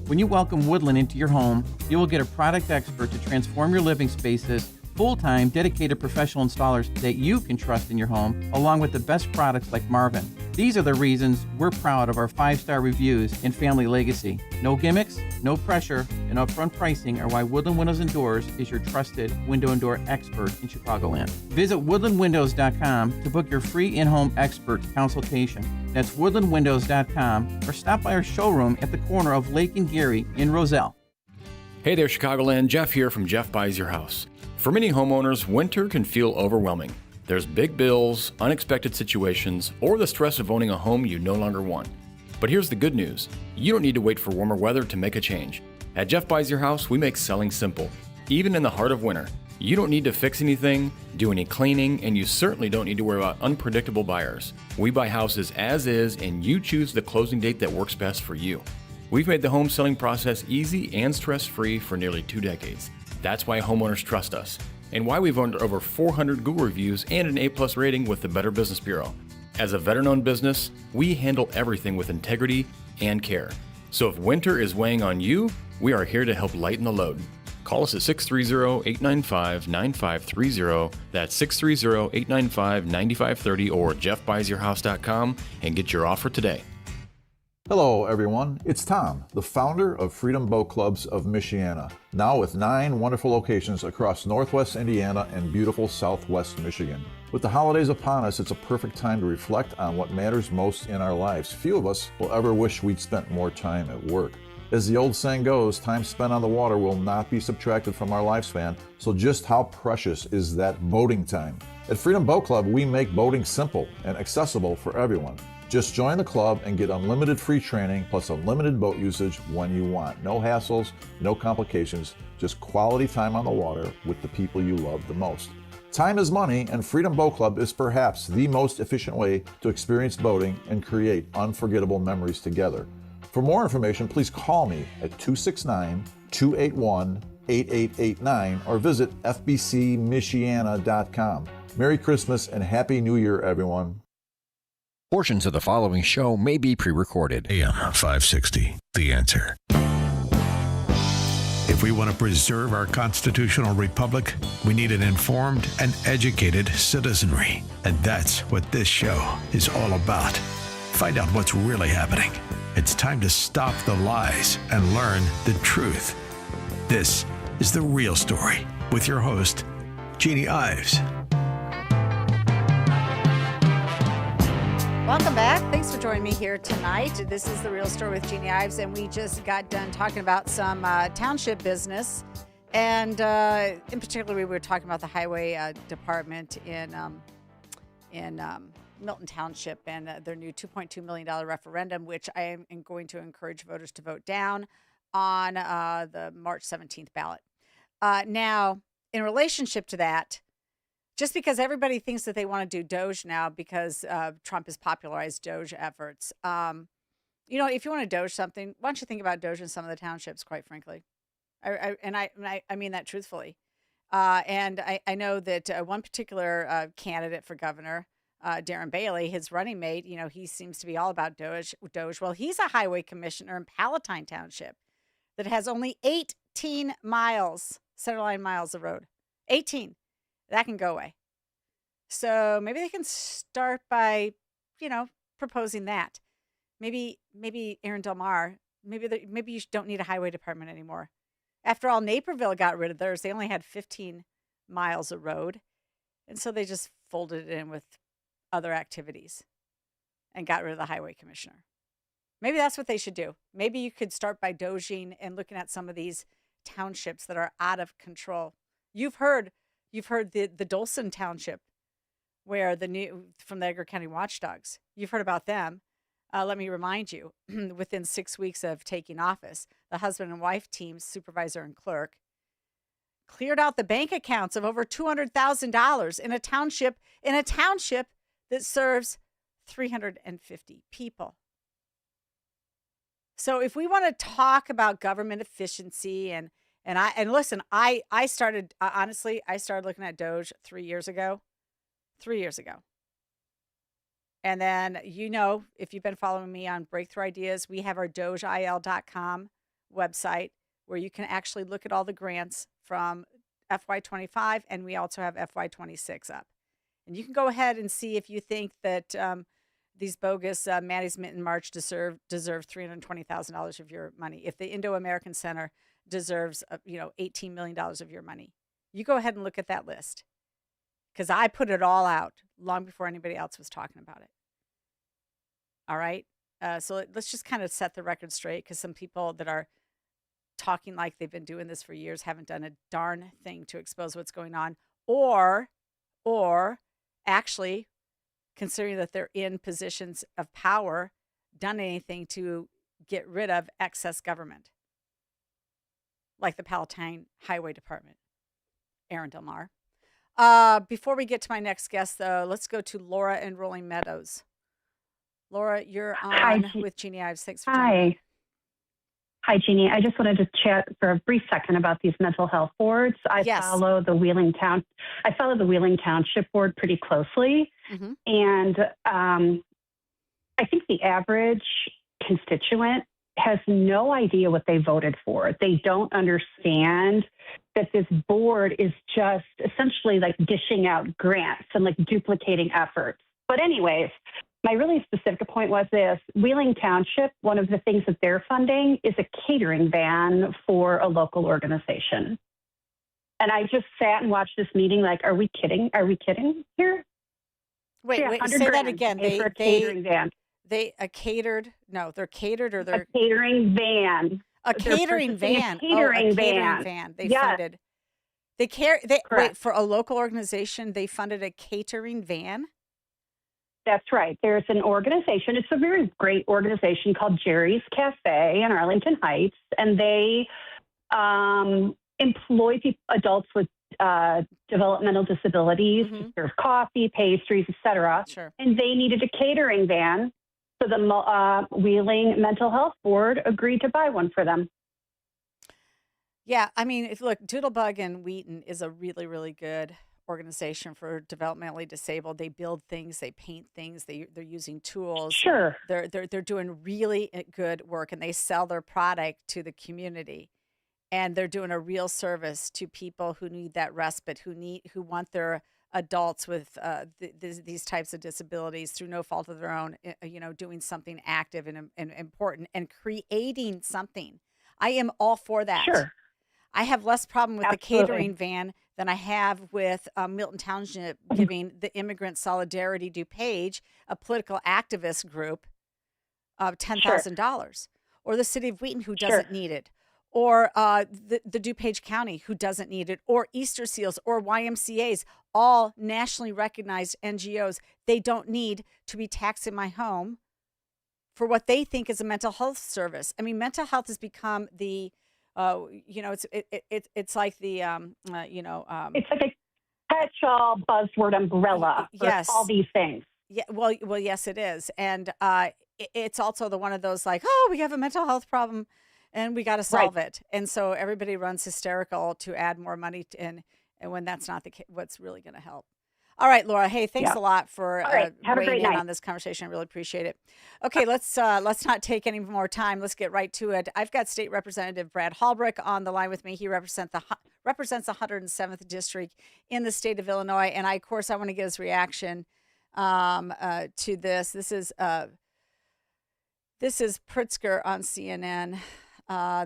When you welcome Woodland into your home, you will get a product expert to transform your living spaces, full-time, dedicated professional installers that you can trust in your home, along with the best products like Marvin. These are the reasons we're proud of our 5-star reviews and family legacy. No gimmicks, no pressure, and upfront pricing are why Woodland Windows and Doors is your trusted window and door expert in Chicagoland. Visit woodlandwindows.com to book your free in-home expert consultation. That's woodlandwindows.com, or stop by our showroom at the corner of Lake and Geary in Roselle. Hey there, Chicagoland. Jeff here from Jeff Buys Your House. For many homeowners, winter can feel overwhelming. There's big bills, unexpected situations, or the stress of owning a home you no longer want. But here's the good news. You don't need to wait for warmer weather to make a change. At Jeff Buys Your House, we make selling simple. Even in the heart of winter, you don't need to fix anything, do any cleaning, and you certainly don't need to worry about unpredictable buyers. We buy houses as is, and you choose the closing date that works best for you. We've made the home selling process easy and stress-free for nearly 2 decades. That's why homeowners trust us, and why we've earned over 400 Google reviews and an A+ rating with the Better Business Bureau. As a veteran-owned business, we handle everything with integrity and care. So if winter is weighing on you, we are here to help lighten the load. Call us at 630-895-9530. That's 630-895-9530 or jeffbuysyourhouse.com and get your offer today. Hello, everyone. It's Tom, the founder of Freedom Boat Clubs of Michiana, now with 9 wonderful locations across Northwest Indiana and beautiful Southwest Michigan. With the holidays upon us, it's a perfect time to reflect on what matters most in our lives. Few of us will ever wish we'd spent more time at work. As the old saying goes, time spent on the water will not be subtracted from our lifespan, so just how precious is that boating time? At Freedom Boat Club, we make boating simple and accessible for everyone. Just join the club and get unlimited free training plus unlimited boat usage when you want. No hassles, no complications, just quality time on the water with the people you love the most. Time is money, and Freedom Boat Club is perhaps the most efficient way to experience boating and create unforgettable memories together. For more information, please call me at 269-281-8889 or visit fbcmichiana.com. Merry Christmas and Happy New Year, everyone. Portions of the following show may be pre-recorded. AM 560, The Answer. If we want to preserve our constitutional republic, we need an informed and educated citizenry. And that's what this show is all about. Find out what's really happening. It's time to stop the lies and learn the truth. This is The Real Story with your host, Jeannie Ives. Welcome back. Thanks for joining me here tonight. This is The Real Story with Jeannie Ives, and we just got done talking about some township business. And in particular, we were talking about the highway department in Milton Township and their new $2.2 million referendum, which I am going to encourage voters to vote down on the March 17th ballot. Now, in relationship to that, just because everybody thinks that they want to do Doge now because Trump has popularized Doge efforts, if you want to Doge something, why don't you think about Doge in some of the townships, quite frankly? I mean that truthfully. And I know that one particular candidate for governor, Darren Bailey, his running mate, he seems to be all about Doge. Well, he's a highway commissioner in Palatine Township that has only 18 miles, centerline miles of road. 18. That can go away. So maybe they can start by, proposing that. Maybe Aaron Del Mar, maybe you don't need a highway department anymore. After all, Naperville got rid of theirs. They only had 15 miles of road. And so they just folded it in with other activities and got rid of the highway commissioner. Maybe that's what they should do. Maybe you could start by doging and looking at some of these townships that are out of control. You've heard the Dolson Township, where from the Edgar County Watchdogs. You've heard about them. Let me remind you, within 6 weeks of taking office, the husband and wife teams, supervisor and clerk, cleared out the bank accounts of over $200,000 in a township that serves 350 people. So if we want to talk about government efficiency and listen, I started looking at Doge 3 years ago. 3 years ago. And then, if you've been following me on Breakthrough Ideas, we have our DogeIL.com website where you can actually look at all the grants from FY25, and we also have FY26 up. And you can go ahead and see if you think that these bogus Maddie's Mitten March deserve $320,000 of your money. If the Indo-American Center deserves, $18 million of your money. You go ahead and look at that list, because I put it all out long before anybody else was talking about it. All right. So let's just kind of set the record straight, because some people that are talking like they've been doing this for years haven't done a darn thing to expose what's going on, or actually, considering that they're in positions of power, done anything to get rid of excess government, like the Palatine Highway Department. Aaron Del Mar. Before we get to my next guest, though, let's go to Laura in Rolling Meadows. Laura, you're on with Jeannie Ives. Thanks for joining me. Hi, Jeannie. I just wanted to chat for a brief second about these mental health boards. I follow the Wheeling Township board pretty closely, and I think the average constituent has no idea what they voted for. They don't understand that this board is just essentially like dishing out grants and like duplicating efforts. But anyways, my really specific point was this: Wheeling Township, one of the things that they're funding is a catering van for a local organization. And I just sat and watched this meeting like, are we kidding? Are we kidding here? Wait, say that again. For a catering van. They're catered or they're... A catering van. A catering van. A catering van. They funded. Wait, for a local organization, they funded a catering van? That's right. There's an organization. It's a very great organization called Jerry's Cafe in Arlington Heights, and they employ adults with developmental disabilities to serve coffee, pastries, etc. Sure. And they needed a catering van, so the Wheeling Mental Health Board agreed to buy one for them. Yeah, I mean, look, Doodlebug and Wheaton is a really, really good organization for developmentally disabled. They build things, they paint things, they're using tools. Sure. They're doing really good work, and they sell their product to the community. And they're doing a real service to people who need that respite, who want their adults with these types of disabilities through no fault of their own, doing something active and important and creating something. I am all for that. Sure. I have less problem with the catering van than I have with Milton Township giving the Immigrant Solidarity DuPage, a political activist group, $10,000, or the city of Wheaton, who doesn't need it, or the DuPage County, who doesn't need it, or Easter Seals, or YMCAs, all nationally recognized NGOs. They don't need to be taxing my home for what they think is a mental health service. I mean, mental health has become the it's like the it's like a catch-all buzzword umbrella for all these things. Yeah, well, yes, it is, and it's also the one of those like, we have a mental health problem, and we got to solve it, and so everybody runs hysterical to add more money and when that's not the what's really going to help. All right, Laura. Hey, thanks a lot for weighing in on this conversation. I really appreciate it. Okay, let's not take any more time. Let's get right to it. I've got State Representative Brad Halbrook on the line with me. He represents the 107th district in the state of Illinois, and of course I want to get his reaction to this. This is Pritzker on CNN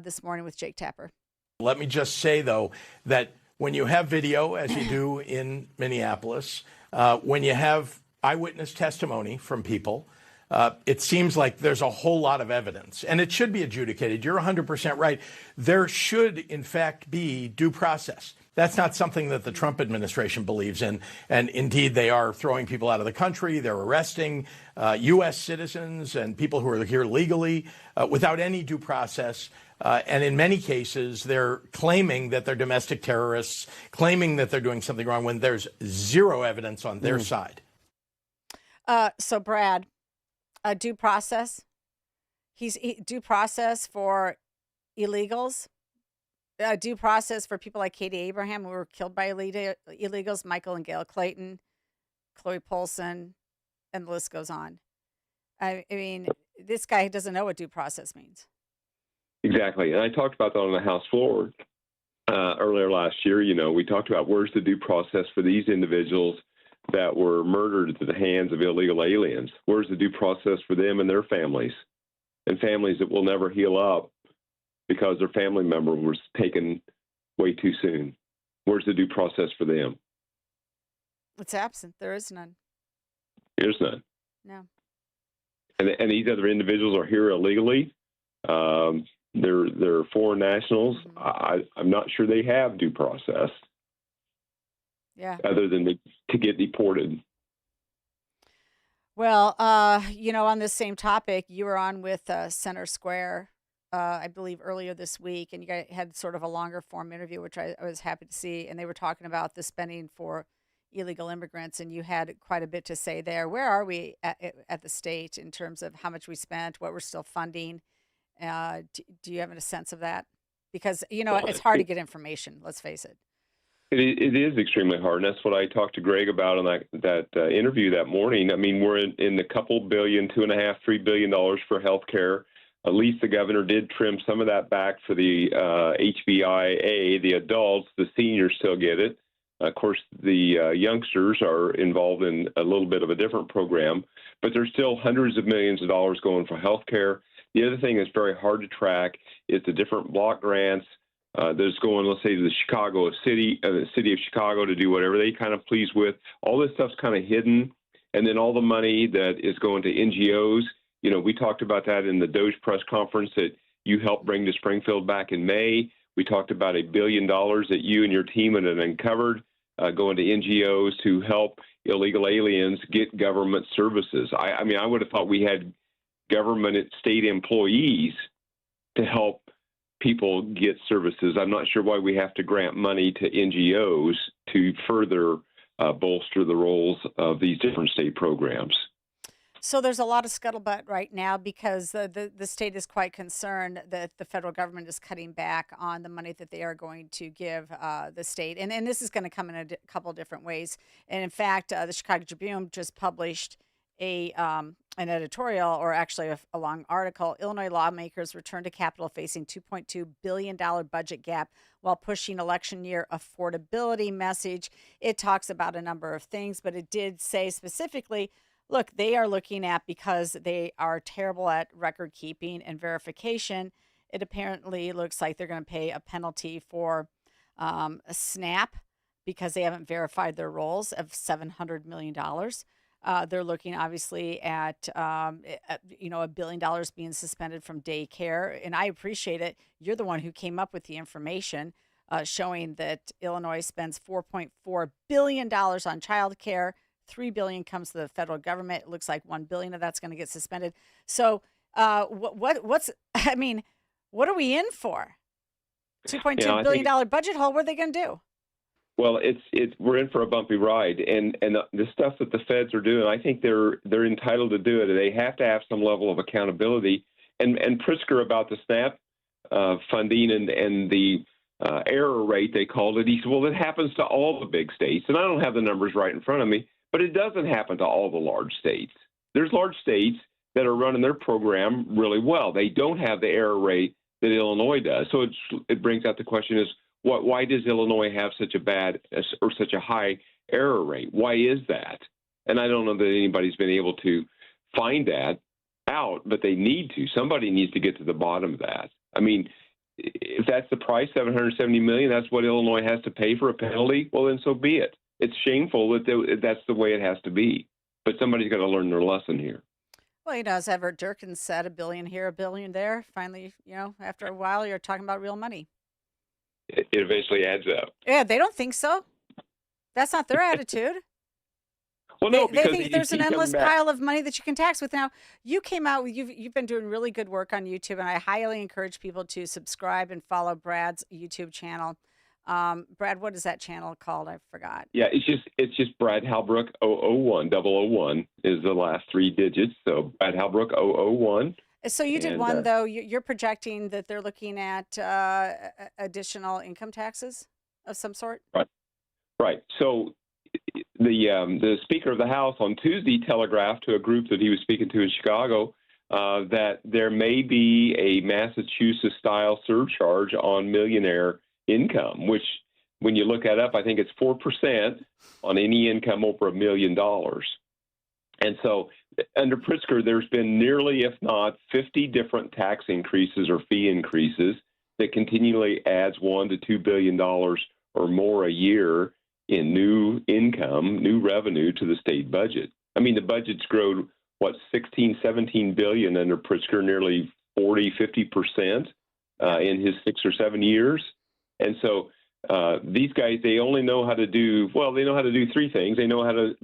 this morning with Jake Tapper. Let me just say though that when you have video, as you do in Minneapolis, when you have eyewitness testimony from people, it seems like there's a whole lot of evidence, and it should be adjudicated. You're 100% right. There should, in fact, be due process. That's not something that the Trump administration believes in, and indeed they are throwing people out of the country. They're arresting U.S. citizens and people who are here legally without any due process. And in many cases, they're claiming that they're domestic terrorists, claiming that they're doing something wrong when there's zero evidence on their side. So, Brad, due process. Due process for illegals. Due process for people like Katie Abraham, who were killed by illegals, Michael and Gail Clayton, Chloe Polson, and the list goes on. I mean, this guy doesn't know what due process means. Exactly. And I talked about that on the House floor earlier last year. We talked about where's the due process for these individuals that were murdered at the hands of illegal aliens? Where's the due process for them and their families, and families that will never heal up because their family member was taken way too soon? Where's the due process for them? It's absent. There is none. There's none. No. And these other individuals are here illegally. They're foreign nationals. I'm not sure they have due process. Yeah. Other than to get deported. Well, on this same topic, you were on with Center Square, I believe, earlier this week, and you guys had sort of a longer form interview, which I was happy to see. And they were talking about the spending for illegal immigrants, and you had quite a bit to say there. Where are we at the state in terms of how much we spent, what we're still funding? Do you have a sense of that? Because, it's hard to get information, let's face it. It is extremely hard, and that's what I talked to Greg about on that interview that morning. I mean, we're in the couple billion, $2.5, $3 billion for health care. At least the governor did trim some of that back for the HBIA, the adults. The seniors still get it. Of course, the youngsters are involved in a little bit of a different program, but there's still hundreds of millions of dollars going for health care. The other thing that's very hard to track is the different block grants. There's going, let's say, to the city of Chicago to do whatever they kind of please with. All this stuff's kind of hidden. And then all the money that is going to NGOs, we talked about that in the Doge press conference that you helped bring to Springfield back in May. We talked about $1 billion that you and your team had uncovered going to NGOs to help illegal aliens get government services. I mean, I would have thought we had government and state employees to help people get services. I'm not sure why we have to grant money to NGOs to further bolster the roles of these different state programs. So there's a lot of scuttlebutt right now because the state is quite concerned that the federal government is cutting back on the money that they are going to give the state. And this is going to come in a couple of different ways. And in fact, the Chicago Tribune just published an editorial, or actually a long article. Illinois lawmakers return to Capitol facing $2.2 billion budget gap while pushing election year affordability message. It talks about a number of things, but it did say specifically, look, they are looking at, because they are terrible at record keeping and verification, it apparently looks like they're going to pay a penalty for a SNAP because they haven't verified their rolls of $700 million. They're looking obviously at, $1 billion being suspended from daycare. And I appreciate it. You're the one who came up with the information showing that Illinois spends $4.4 billion on child care. $3 billion comes to the federal government. It looks like $1 billion of that's going to get suspended. So what are we in for? $2.2 billion budget hole. What are they going to do? Well, we're in for a bumpy ride, and the stuff that the feds are doing, I think they're entitled to do it. They have to have some level of accountability. And Pritzker about the SNAP funding and the error rate, they called it. He said, well, it happens to all the big states, and I don't have the numbers right in front of me, but it doesn't happen to all the large states. There's large states that are running their program really well. They don't have the error rate that Illinois does. So it brings out the question is, why does Illinois have such a high error rate? Why is that? And I don't know that anybody's been able to find that out, but they need to. Somebody needs to get to the bottom of that. I mean, if that's the price, $770 million, that's what Illinois has to pay for a penalty, well, then so be it. It's shameful that that's the way it has to be. But somebody's got to learn their lesson here. Well, as Everett Durkin said, $1 billion here, $1 billion there. Finally, after a while, you're talking about real money. It eventually adds up. Yeah, they don't think so. That's not their attitude. Well, no, they think there's an endless pile of money that you can tax with. Now, you came out, you've been doing really good work on YouTube, and I highly encourage people to subscribe and follow Brad's YouTube channel. Brad, what is that channel called? I forgot. Yeah, it's just Brad Halbrook 001. 001 is the last three digits. So Brad Halbrook 001. So you did one, though. You're projecting that they're looking at additional income taxes of some sort? Right. So the Speaker of the House on Tuesday telegraphed to a group that he was speaking to in Chicago that there may be a Massachusetts-style surcharge on millionaire income, which, when you look that up, I think it's 4% on any income over $1 million. And so under Pritzker, there's been nearly, if not 50 different tax increases or fee increases that continually adds $1 to $2 billion or more a year in new income, new revenue to the state budget. I mean, the budget's grown, 16, 17 billion under Pritzker, nearly 40, 50% in his 6 or 7 years. And so these guys, they only know how to do, they know how to do three things. They know how to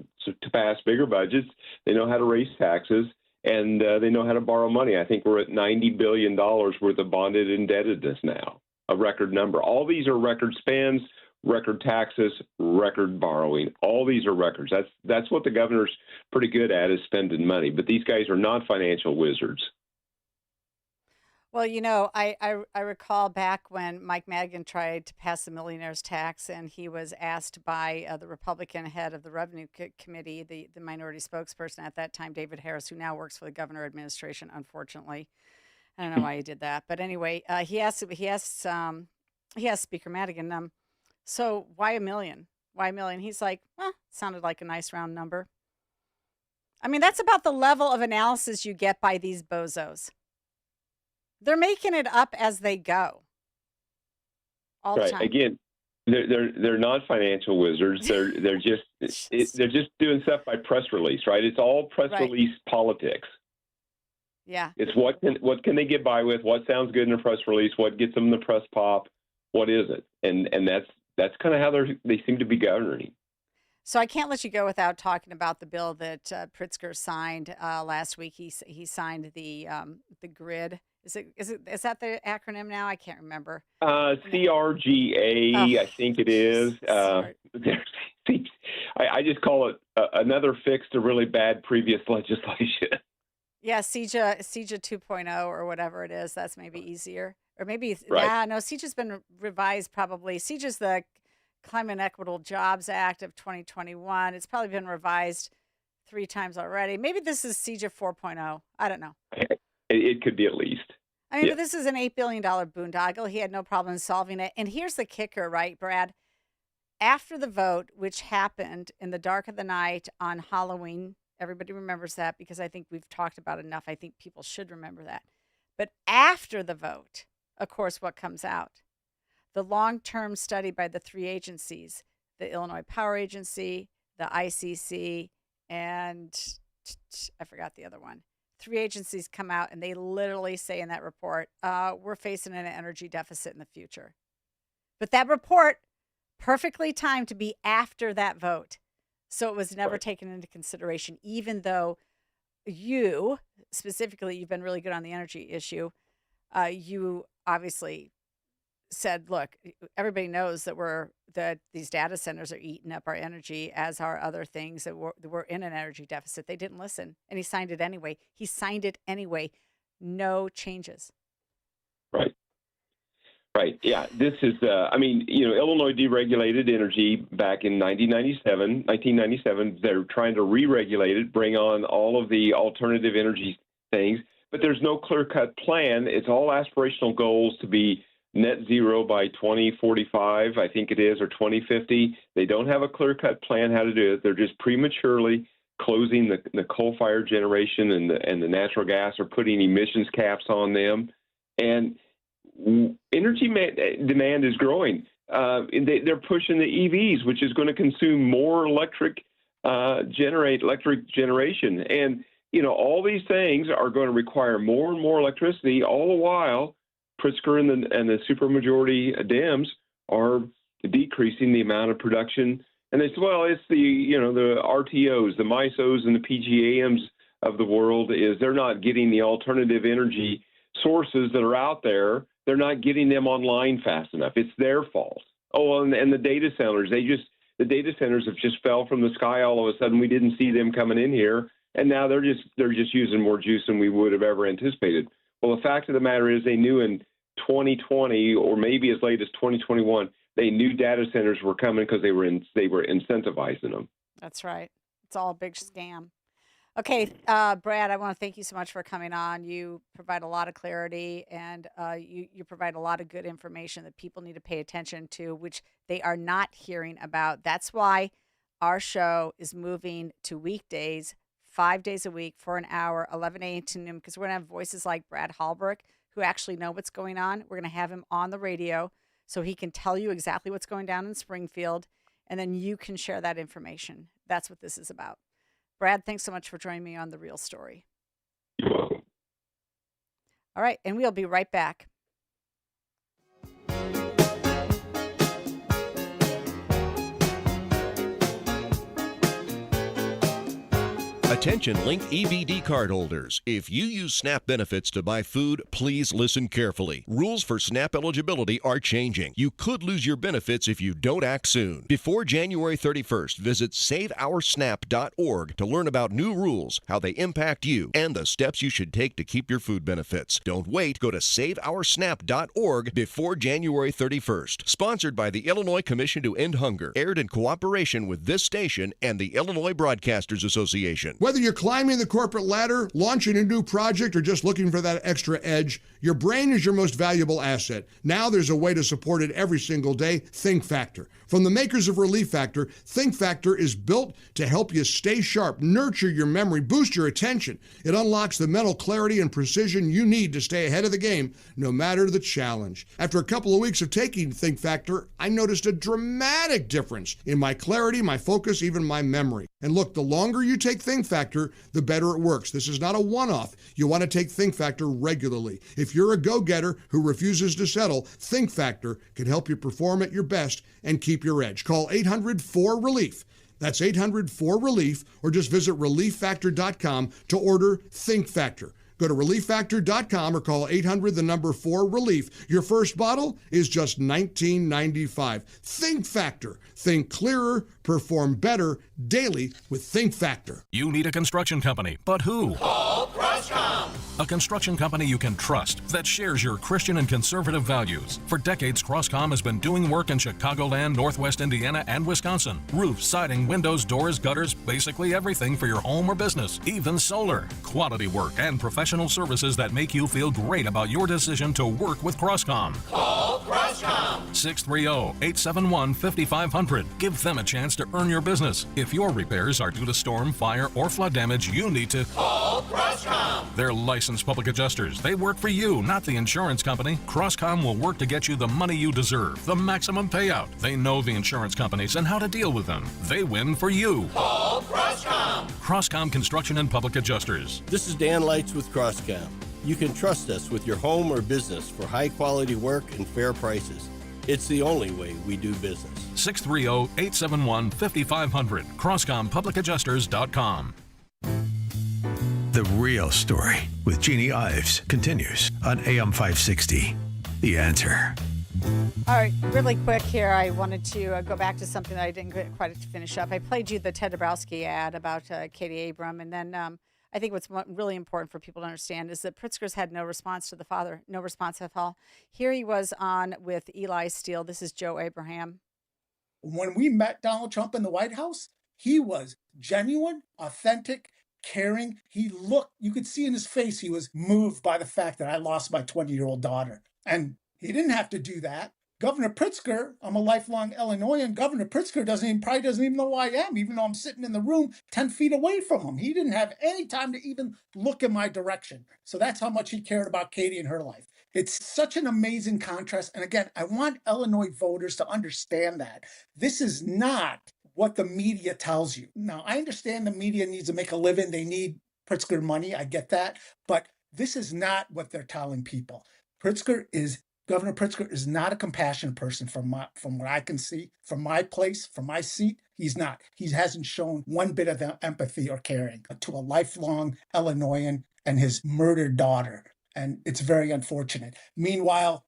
pass bigger budgets, they know how to raise taxes, and they know how to borrow money. I think we're at $90 billion worth of bonded indebtedness now, a record number. All these are record spends, record taxes, record borrowing. All these are records. That's what the governor's pretty good at, is spending money. But these guys are not financial wizards. Well, I recall back when Mike Madigan tried to pass the millionaire's tax, and he was asked by the Republican head of the Revenue Committee, the minority spokesperson at that time, David Harris, who now works for the governor administration, unfortunately. I don't know why he did that. But anyway, he asked Speaker Madigan, so why $1 million? Why $1 million? He's like, sounded like a nice round number. I mean, that's about the level of analysis you get by these bozos. They're making it up as they go. All the time. Again, they're not financial wizards. They're just doing stuff by press release, right? It's all press release politics. Yeah. It's what can they get by with? What sounds good in a press release? What gets them the press pop? What is it? And that's kind of how they seem to be governing. So I can't let you go without talking about the bill that Pritzker signed last week. He signed the grid. Is that the acronym now? I can't remember. CRGA, I think it is. I just call it another fix to really bad previous legislation. Yeah, CJA 2.0 or whatever it is. That's maybe easier. Or maybe, CJA's been revised probably. CJA's the Climate and Equitable Jobs Act of 2021. It's probably been revised 3 times already. Maybe this is CJA 4.0. I don't know. It could be at least. I mean, but this is an $8 billion boondoggle. He had no problem solving it. And here's the kicker, right, Brad? After the vote, which happened in the dark of the night on Halloween, everybody remembers that because I think we've talked about it enough. I think people should remember that. But after the vote, of course, what comes out? The long-term study by the 3 agencies, the Illinois Power Agency, the ICC, and I forgot the other one. 3 agencies come out and they literally say in that report, we're facing an energy deficit in the future. But that report, perfectly timed to be after that vote. So it was never taken into consideration, even though you, specifically, you've been really good on the energy issue. You obviously said, look, everybody knows that these data centers are eating up our energy, as are other things, that we're in an energy deficit. They didn't listen, and he signed it anyway. No changes. Right. Yeah. This is, Illinois deregulated energy back in 1997. They're trying to re-regulate it, bring on all of the alternative energy things, but there's no clear-cut plan. It's all aspirational goals to be net zero by 2045, I think it is, or 2050. They don't have a clear-cut plan how to do it. They're just prematurely closing the coal-fired generation and the natural gas, or putting emissions caps on them. And energy demand is growing. They're pushing the EVs, which is going to consume more electric generation. And, all these things are going to require more and more electricity, all the while Pritzker and the supermajority Dems are decreasing the amount of production. And they say, well, it's the RTOs, the MISOs, and the PGAMs of the world, is they're not getting the alternative energy sources that are out there. They're not getting them online fast enough. It's their fault. Oh, and the data centers, the data centers have just fell from the sky all of a sudden. We didn't see them coming in here, and now they're just using more juice than we would have ever anticipated. Well, the fact of the matter is, they knew in 2020, or maybe as late as 2021, they knew data centers were coming because they were incentivizing them. That's right. It's all a big scam. Okay, Brad, I want to thank you so much for coming on. You provide a lot of clarity, and you provide a lot of good information that people need to pay attention to, which they are not hearing about. That's why our show is moving to weekdays, 5 days a week for an hour, 11 a.m. to noon, because we're going to have voices like Brad Halbrook who actually know what's going on. We're going to have him on the radio so he can tell you exactly what's going down in Springfield, and then you can share that information. That's what this is about. Brad, thanks so much for joining me on The Real Story. You're welcome. All right, and we'll be right back. Attention Link EBD card holders. If you use SNAP benefits to buy food, please listen carefully. Rules for SNAP eligibility are changing. You could lose your benefits if you don't act soon. Before January 31st, visit saveoursnap.org to learn about new rules, how they impact you, and the steps you should take to keep your food benefits. Don't wait. Go to saveoursnap.org before January 31st. Sponsored by the Illinois Commission to End Hunger. Aired in cooperation with this station and the Illinois Broadcasters Association. Whether you're climbing the corporate ladder, launching a new project, or just looking for that extra edge, your brain is your most valuable asset. Now there's a way to support it every single day. Think Factor. From the makers of Relief Factor, Think Factor is built to help you stay sharp, nurture your memory, boost your attention. It unlocks the mental clarity and precision you need to stay ahead of the game, no matter the challenge. After a couple of weeks of taking Think Factor, I noticed a dramatic difference in my clarity, my focus, even my memory. And look, the longer you take Think Factor, the better it works. This is not a one-off. You want to take Think Factor regularly. If you're a go-getter who refuses to settle, Think Factor can help you perform at your best and keep your edge. Call 800-4RELIEF. That's 800-4RELIEF, or just visit relieffactor.com to order Think Factor. Go to relieffactor.com or call 800-4RELIEF. Your first bottle is just $19.95. Think Factor. Think clearer, perform better daily with Think Factor. You need a construction company, but who? Call Crosscom. A construction company you can trust that shares your Christian and conservative values. For decades, Crosscom has been doing work in Chicagoland, Northwest Indiana, and Wisconsin. Roofs, siding, windows, doors, gutters, basically everything for your home or business, even solar. Quality work and professional services that make you feel great about your decision to work with Crosscom. Call Crosscom. 630-871-5500. Give them a chance to earn your business. If your repairs are due to storm, fire, or flood damage, you need to call Crosscom. They're licensed public adjusters. They work for you, not the insurance company. Crosscom will work to get you the money you deserve, the maximum payout. They know the insurance companies and how to deal with them. They win for you. Call Crosscom. Crosscom Construction and Public Adjusters. This is Dan Lights with Crosscom. You can trust us with your home or business for high-quality work and fair prices. It's the only way we do business. 630-871-5500. CrosscomPublicAdjusters.com. The Real Story with Jeannie Ives continues on AM 560. The Answer. All right, really quick here. I wanted to go back to something that I didn't get quite to finish up. I played you the Ted Dabrowski ad about Katie Abram, and then I think what's really important for people to understand is that Pritzker's had no response to the father, no response at all. Here he was on with Eli Steele. This is Joe Abraham. When we met Donald Trump in the White House, he was genuine, authentic, caring. You could see in his face, he was moved by the fact that I lost my 20-year-old daughter. And he didn't have to do that. Governor Pritzker, I'm a lifelong Illinoisan. Governor Pritzker probably doesn't even know who I am, even though I'm sitting in the room 10 feet away from him. He didn't have any time to even look in my direction. So that's how much he cared about Katie and her life. It's such an amazing contrast. And again, I want Illinois voters to understand that this is not what the media tells you. Now, I understand the media needs to make a living. They need Pritzker money. I get that. But this is not what they're telling people. Governor Pritzker is not a compassionate person from what I can see, from my place, from my seat. He's not. He hasn't shown one bit of empathy or caring to a lifelong Illinoisan and his murdered daughter. And it's very unfortunate. Meanwhile,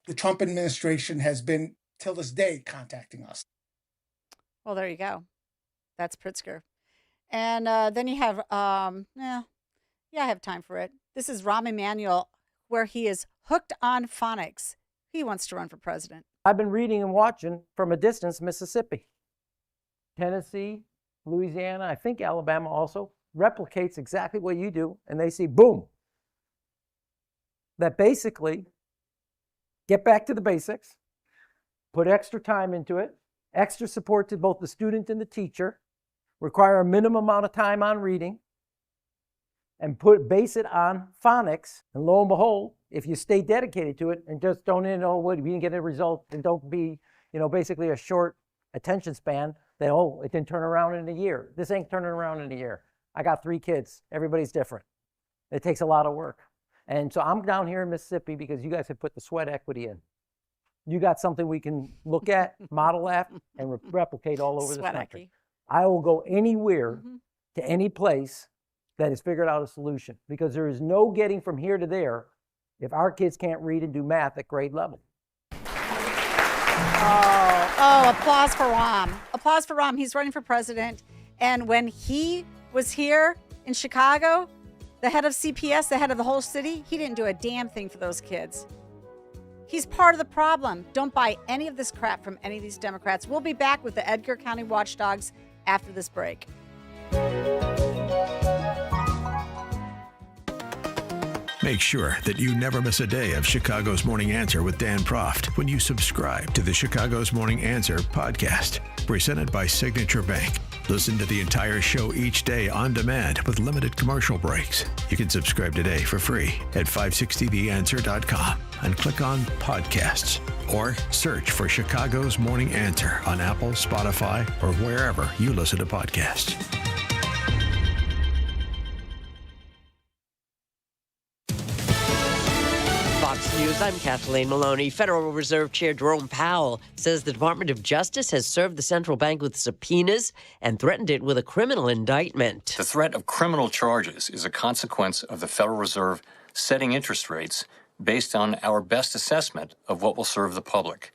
the Trump administration has been, till this day, contacting us. Well, there you go. That's Pritzker. And then you have, I have time for it. This is Rahm Emanuel, where he is hooked on phonics. He wants to run for president. I've been reading and watching from a distance Mississippi, Tennessee, Louisiana, I think Alabama also. replicates exactly what you do, and they see, boom, that basically get back to the basics, put extra time into it, extra support to both the student and the teacher, require a minimum amount of time on reading, and base it on phonics. And lo and behold, if you stay dedicated to it and just don't, what, if you didn't get a result, and don't be, basically a short attention span, that, it didn't turn around in a year. This ain't turning around in a year. I got 3 kids. Everybody's different. It takes a lot of work. And so I'm down here in Mississippi because you guys have put the sweat equity in. You got something we can look at, model at, and replicate all over this country. I will go anywhere to any place that has figured out a solution, because there is no getting from here to there if our kids can't read and do math at grade level. Applause for Rahm. Applause for Rahm. He's running for president. And when he was here in Chicago, the head of CPS, the head of the whole city, he didn't do a damn thing for those kids. He's part of the problem. Don't buy any of this crap from any of these Democrats. We'll be back with the Edgar County Watchdogs after this break. Make sure that you never miss a day of Chicago's Morning Answer with Dan Proft when you subscribe to the Chicago's Morning Answer podcast, presented by Signature Bank. Listen to the entire show each day on demand with limited commercial breaks. You can subscribe today for free at 560theanswer.com and click on podcasts, or search for Chicago's Morning Answer on Apple, Spotify, or wherever you listen to podcasts. Fox News, I'm Kathleen Maloney. Federal Reserve Chair Jerome Powell says the Department of Justice has served the central bank with subpoenas and threatened it with a criminal indictment. The threat of criminal charges is a consequence of the Federal Reserve setting interest rates based on our best assessment of what will serve the public,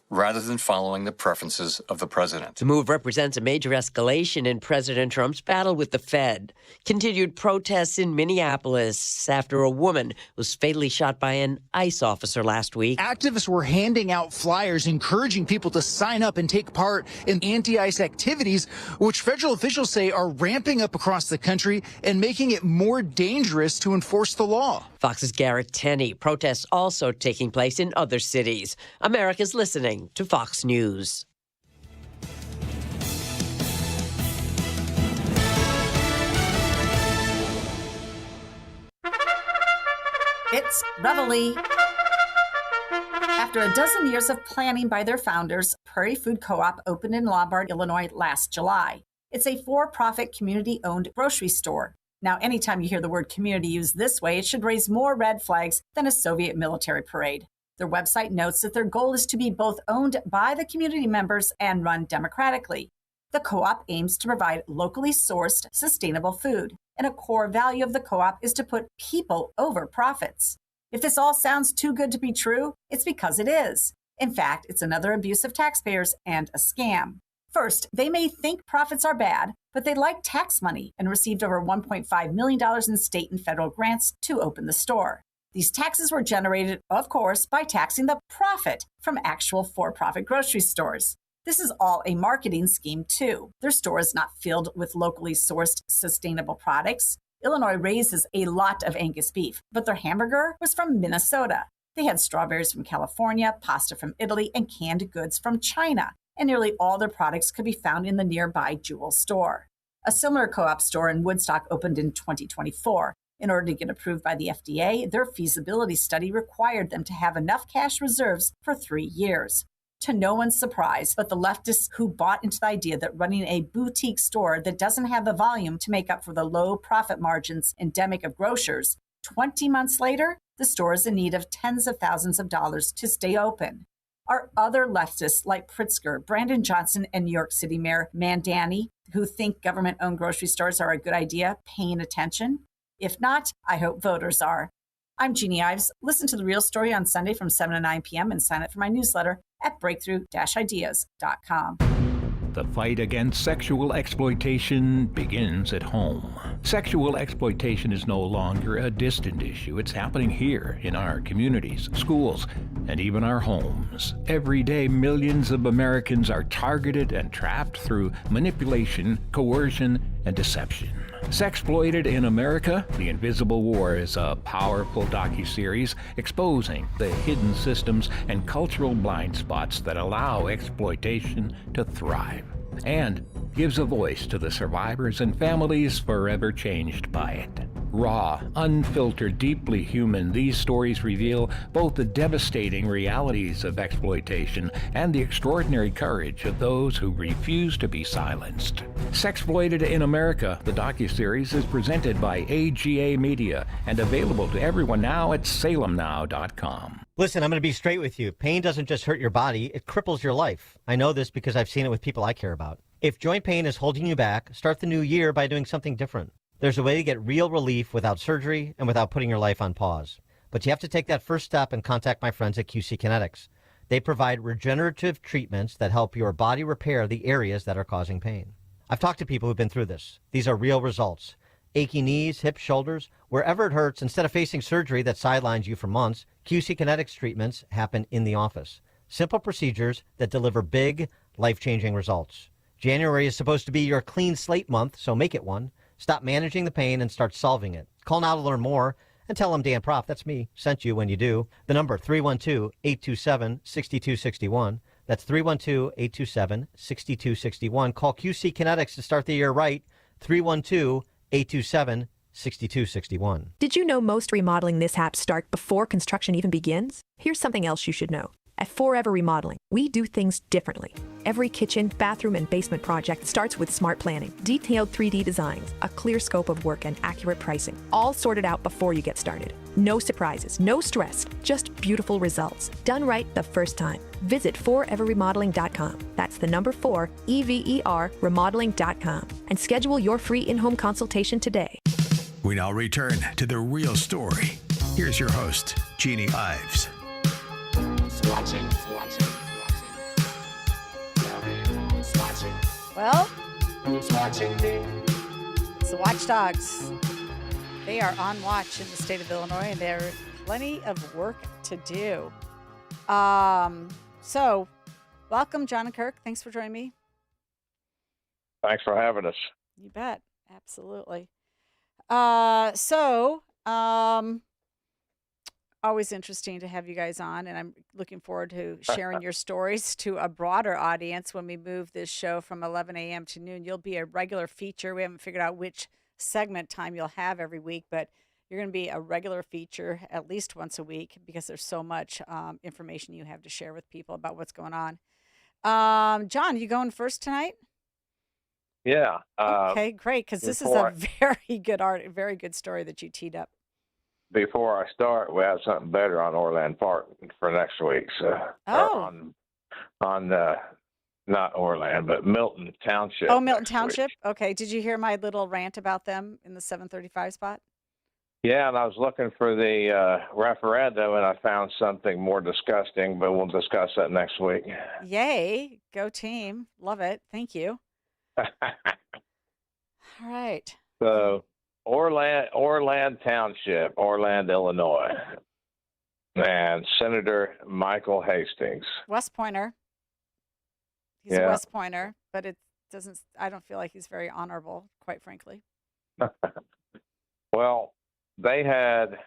rather than following the preferences of the president. The move represents a major escalation in President Trump's battle with the Fed. Continued protests in Minneapolis after a woman was fatally shot by an ICE officer last week. Activists were handing out flyers encouraging people to sign up and take part in anti-ICE activities, which federal officials say are ramping up across the country and making it more dangerous to enforce the law. Fox's Garrett Tenney. Protests also taking place in other cities. America's listening to Fox News. It's Reveille. After a dozen years of planning by their founders, Prairie Food Co-op opened in Lombard, Illinois last July. It's a for-profit, community-owned grocery store. Now, anytime you hear the word community used this way, it should raise more red flags than a Soviet military parade. Their website notes that their goal is to be both owned by the community members and run democratically. The co-op aims to provide locally sourced, sustainable food, and a core value of the co-op is to put people over profits. If this all sounds too good to be true, it's because it is. In fact, it's another abuse of taxpayers and a scam. First, they may think profits are bad, but they like tax money and received over $1.5 million in state and federal grants to open the store. These taxes were generated, of course, by taxing the profit from actual for-profit grocery stores. This is all a marketing scheme, too. Their store is not filled with locally sourced, sustainable products. Illinois raises a lot of Angus beef, but their hamburger was from Minnesota. They had strawberries from California, pasta from Italy, and canned goods from China. And nearly all their products could be found in the nearby Jewel store. A similar co-op store in Woodstock opened in 2024. In order to get approved by the FDA, their feasibility study required them to have enough cash reserves for 3 years. To no one's surprise, but the leftists who bought into the idea that running a boutique store that doesn't have the volume to make up for the low profit margins endemic of grocers, 20 months later, the store is in need of tens of thousands of dollars to stay open. Are other leftists like Pritzker, Brandon Johnson, and New York City Mayor Mandani, who think government-owned grocery stores are a good idea, paying attention? If not, I hope voters are. I'm Jeannie Ives. Listen to The Real Story on Sunday from 7 to 9 p.m. and sign up for my newsletter at breakthrough-ideas.com. The fight against sexual exploitation begins at home. Sexual exploitation is no longer a distant issue. It's happening here in our communities, schools, and even our homes. Every day, millions of Americans are targeted and trapped through manipulation, coercion, and deception. Sexploited in America, The Invisible War is a powerful docuseries exposing the hidden systems and cultural blind spots that allow exploitation to thrive, and gives a voice to the survivors and families forever changed by it. Raw, unfiltered, deeply human, these stories reveal both the devastating realities of exploitation and the extraordinary courage of those who refuse to be silenced. Sexploited in America, the docuseries is presented by AGA Media and available to everyone now at salemnow.com. Listen, I'm going to be straight with you. Pain doesn't just hurt your body, it cripples your life. I know this because I've seen it with people I care about. If joint pain is holding you back, start the new year by doing something different. There's a way to get real relief without surgery and without putting your life on pause. But you have to take that first step and contact my friends at QC Kinetics. They provide regenerative treatments that help your body repair the areas that are causing pain. I've talked to people who've been through this. These are real results. Achy knees, hips, shoulders, wherever it hurts, instead of facing surgery that sidelines you for months, QC Kinetics treatments happen in the office. Simple procedures that deliver big, life-changing results. January is supposed to be your clean slate month, so make it one. Stop managing the pain and start solving it. Call now to learn more and tell them Dan Prof, that's me, sent you when you do. The number 312-827-6261. That's 312-827-6261. Call QC Kinetics to start the year right. 312-827-6261. Did you know most remodeling mishaps start before construction even begins? Here's something else you should know. At Forever Remodeling, we do things differently. Every kitchen, bathroom, and basement project starts with smart planning, detailed 3D designs, a clear scope of work, and accurate pricing, all sorted out before you get started. No surprises, no stress, just beautiful results, done right the first time. Visit foreverremodeling.com. That's the number 4, EVER, remodeling.com, and schedule your free in-home consultation today. We now return to the real story. Here's your host, Jeannie Ives. Well, it's the Watchdogs. They are on watch in the state of Illinois, and there are plenty of work to do. So, welcome, John and Kirk. Thanks for joining me. Thanks for having us. You bet. Absolutely. Always interesting to have you guys on, and I'm looking forward to sharing your stories to a broader audience when we move this show from 11 a.m. to noon. You'll be a regular feature. We haven't figured out which segment time you'll have every week, but you're going to be a regular feature at least once a week because there's so much information you have to share with people about what's going on. John, you going first tonight? Yeah. Okay, great, because this is a very good story that you teed up. Before I start, we have something better on Orland Park for next week. So, not Orland, but Milton Township. Oh, Milton Township. Week. Okay. Did you hear my little rant about them in the 735 spot? Yeah, and I was looking for the referendum, and I found something more disgusting, but we'll discuss that next week. Yay. Go team. Love it. Thank you. All right. So, Orland Township, Orland, Illinois, and Senator Michael Hastings. West Pointer. He's a West Pointer, but I don't feel like he's very honorable, quite frankly. Well, Senator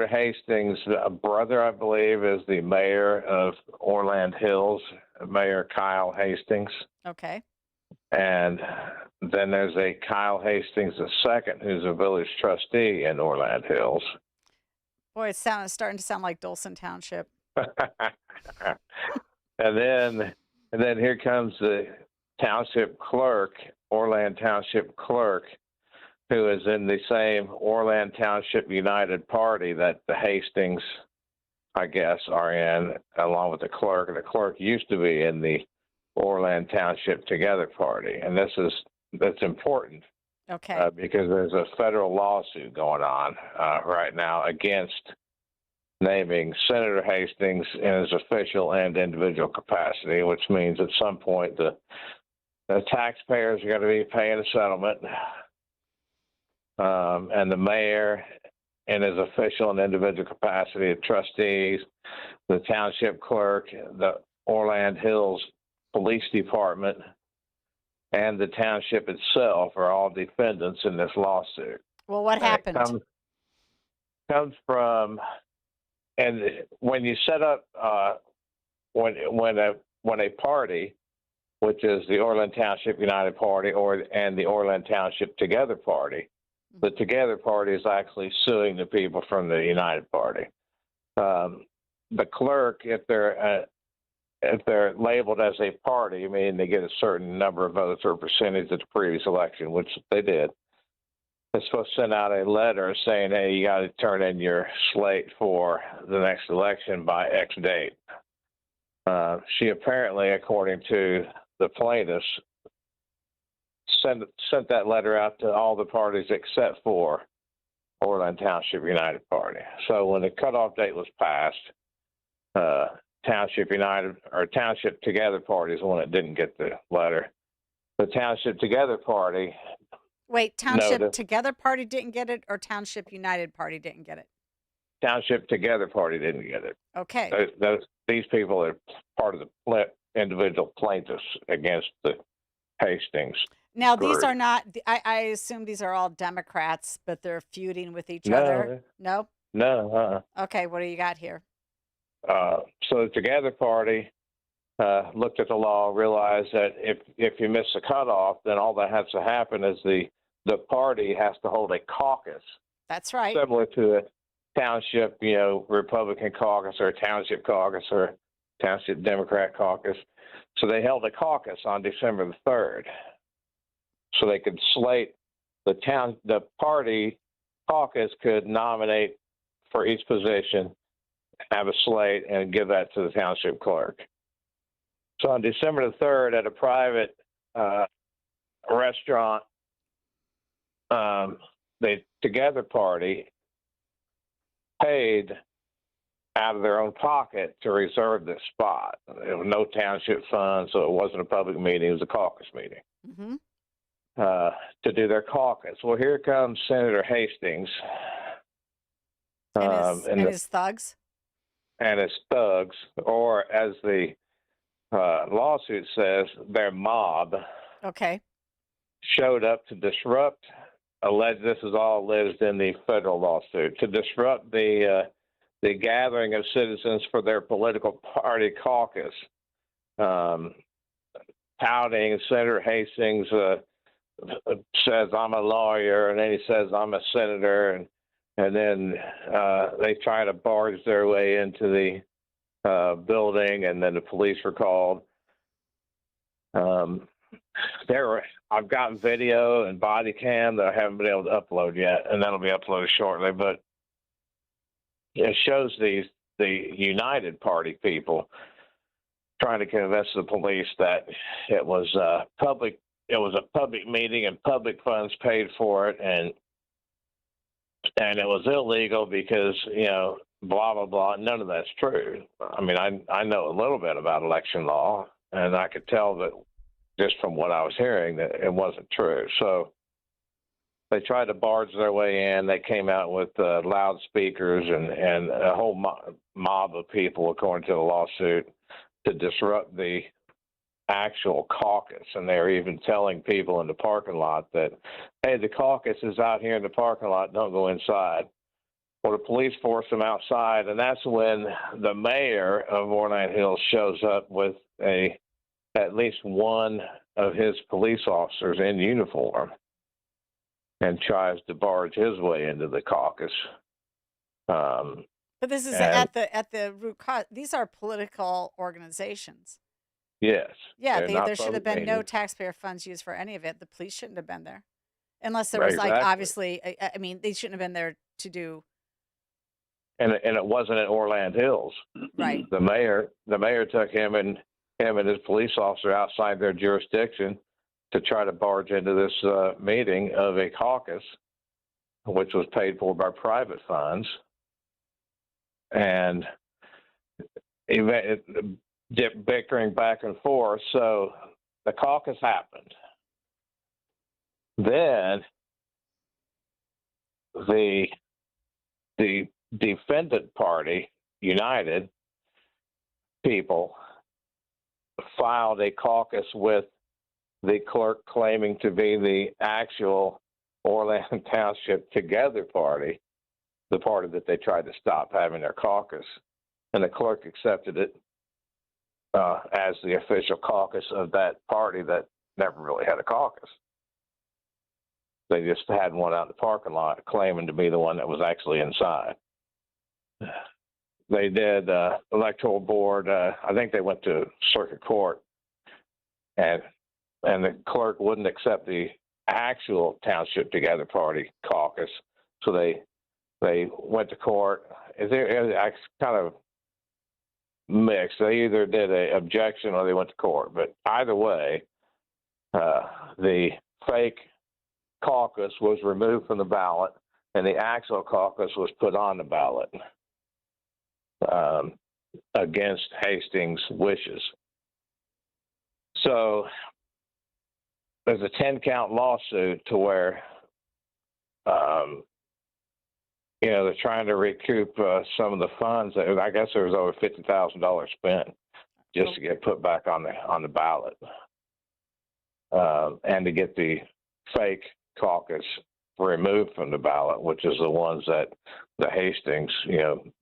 Hastings' brother, I believe, is the mayor of Orland Hills, Mayor Kyle Hastings. Okay. And then there's a Kyle Hastings II, who's a village trustee in Orland Hills. Boy, it's starting to sound like Dolson Township. and then here comes the township clerk, Orland Township clerk, who is in the same Orland Township United Party that the Hastings, I guess, are in, along with the clerk. And the clerk used to be in the Orland Township Together Party, and that's important. Okay. Because there's a federal lawsuit going on right now against naming Senator Hastings in his official and individual capacity, which means at some point the taxpayers are going to be paying a settlement, and the mayor in his official and individual capacity, the trustees, the township clerk, the Orland Hills Police Department, and the township itself are all defendants in this lawsuit. Well, what happened? It comes from, and when you set up when a party, which is the Orland Township United Party and the Orland Township Together Party, the Together Party is actually suing the people from the United Party. The clerk, if they're labeled as a party, I mean, they get a certain number of votes or percentage of the previous election, which they did. They're supposed to send out a letter saying, hey, you got to turn in your slate for the next election by X date. She apparently, according to the plaintiffs, sent that letter out to all the parties except for Orland Township United Party. So when the cutoff date was passed, Township United or Township Together Party is the one that didn't get the letter. The Township Together Party. Wait, Township Together Party didn't get it, or Township United Party didn't get it? Township Together Party didn't get it. Okay. These people are part of the individual plaintiffs against the Hastings. Now, these are not, I assume these are all Democrats, but they're feuding with each other. No? No. Okay, what do you got here? So the Together Party looked at the law, realized that if you miss the cutoff, then all that has to happen is the party has to hold a caucus. That's right. Similar to a township, Republican caucus or a township caucus or township Democrat caucus. So they held a caucus on December the 3rd. So they could slate the party caucus could nominate for each position, have a slate, and give that to the township clerk. So on December the 3rd, at a private restaurant, the Together Party paid out of their own pocket to reserve this spot. There was no township funds, so it wasn't a public meeting. It was a caucus meeting. Mm-hmm. To do their caucus. Well, here comes Senator Hastings. And his thugs? And his thugs, or as the lawsuit says, their mob. Okay. Showed up to disrupt, this is all alleged in the federal lawsuit, to disrupt the gathering of citizens for their political party caucus. Touting Senator Hastings says, I'm a lawyer, and then he says, I'm a senator, and then they try to barge their way into the building, and then the police were called. I've got video and body cam that I haven't been able to upload yet, and that'll be uploaded shortly, but it shows the United Party people trying to convince the police that it was a public meeting and public funds paid for it, and it was illegal because, blah, blah, blah. None of that's true. I mean, I know a little bit about election law, and I could tell that just from what I was hearing that it wasn't true. So they tried to barge their way in. They came out with loudspeakers and a whole mob of people, according to the lawsuit, to disrupt the actual caucus. And they were even telling people in the parking lot that, hey, the caucus is out here in the parking lot, don't go inside. Well, the police forced them outside, and that's when the mayor of Orland Hills shows up with at least one of his police officers in uniform and tries to barge his way into the caucus. But this is at the root cause. These are political organizations. Yes. Yeah, there should have been no taxpayer funds used for any of it. The police shouldn't have been there. Unless there was obviously, I mean, they shouldn't have been there to do. And it wasn't at Orland Hills. Right. The mayor took him and his police officer outside their jurisdiction to try to barge into this meeting of a caucus, which was paid for by private funds. And bickering back and forth. So the caucus happened. Then the defendant party, United people, filed a caucus with the clerk claiming to be the actual Orland Township Together Party, the party that they tried to stop having their caucus. And the clerk accepted it as the official caucus of that party that never really had a caucus. They just had one out in the parking lot claiming to be the one that was actually inside. They did electoral board. I think they went to circuit court, and the clerk wouldn't accept the actual Township Together Party caucus, so they went to court. It's kind of mixed. They either did an objection or they went to court. But either way, the fake caucus was removed from the ballot, and the actual caucus was put on the ballot against Hastings' wishes. So there's a 10-count lawsuit to where, they're trying to recoup some of the funds. I guess there was over $50,000 spent just to get put back on the ballot, and to get the fake caucus removed from the ballot, which is the ones that the Hastings,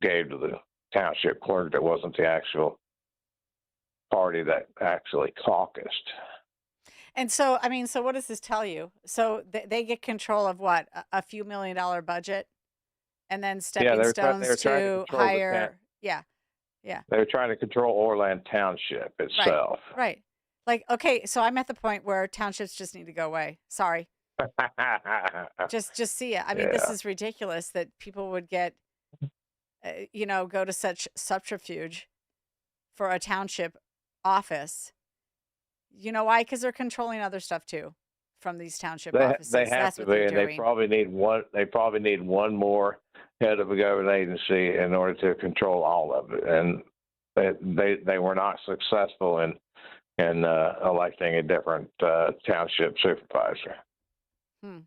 gave to the township clerk that wasn't the actual party that actually caucused. And so, so what does this tell you? So they get control of what, a few $1 million budget, and then stepping stones to hire. Yeah. They're trying to control Orland Township itself. Right. Like, okay, so I'm at the point where townships just need to go away. Sorry. just see it. This is ridiculous that people would get, go to such subterfuge for a township office. You know why? Because they're controlling other stuff too from these township offices. They have That's to what they're be, and doing. they probably need one. They probably need one more head of a government agency in order to control all of it. And they were not successful in electing a different township supervisor. Well,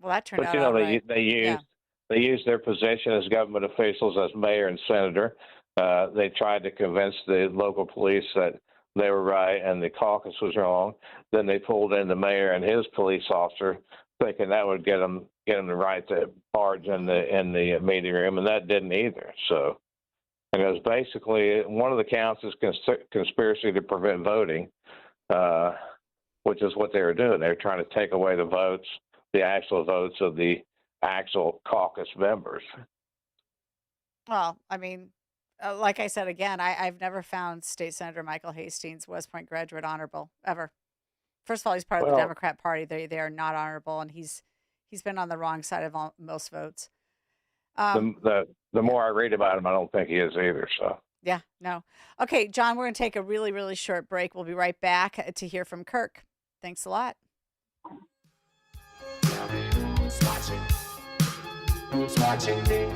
that turned out all right. They used their position as government officials as mayor and senator. They tried to convince the local police that they were right and the caucus was wrong. Then they pulled in the mayor and his police officer, thinking that would get them the right to barge in the meeting room, and that didn't either. So, and it was basically one of the counts is conspiracy to prevent voting, which is what they were doing. They were trying to take away the votes, the actual votes of the actual caucus members. Well, like I said again, I've never found State Senator Michael Hastings, West Point graduate, honorable ever. First of all, he's part of the Democrat Party. They are not honorable, and he's been on the wrong side of most votes. The more I read about him, I don't think he is either. So yeah, no. Okay, John, we're going to take a really, really short break. We'll be right back to hear from Kirk. Thanks a lot. Who's watching? Who's watching me?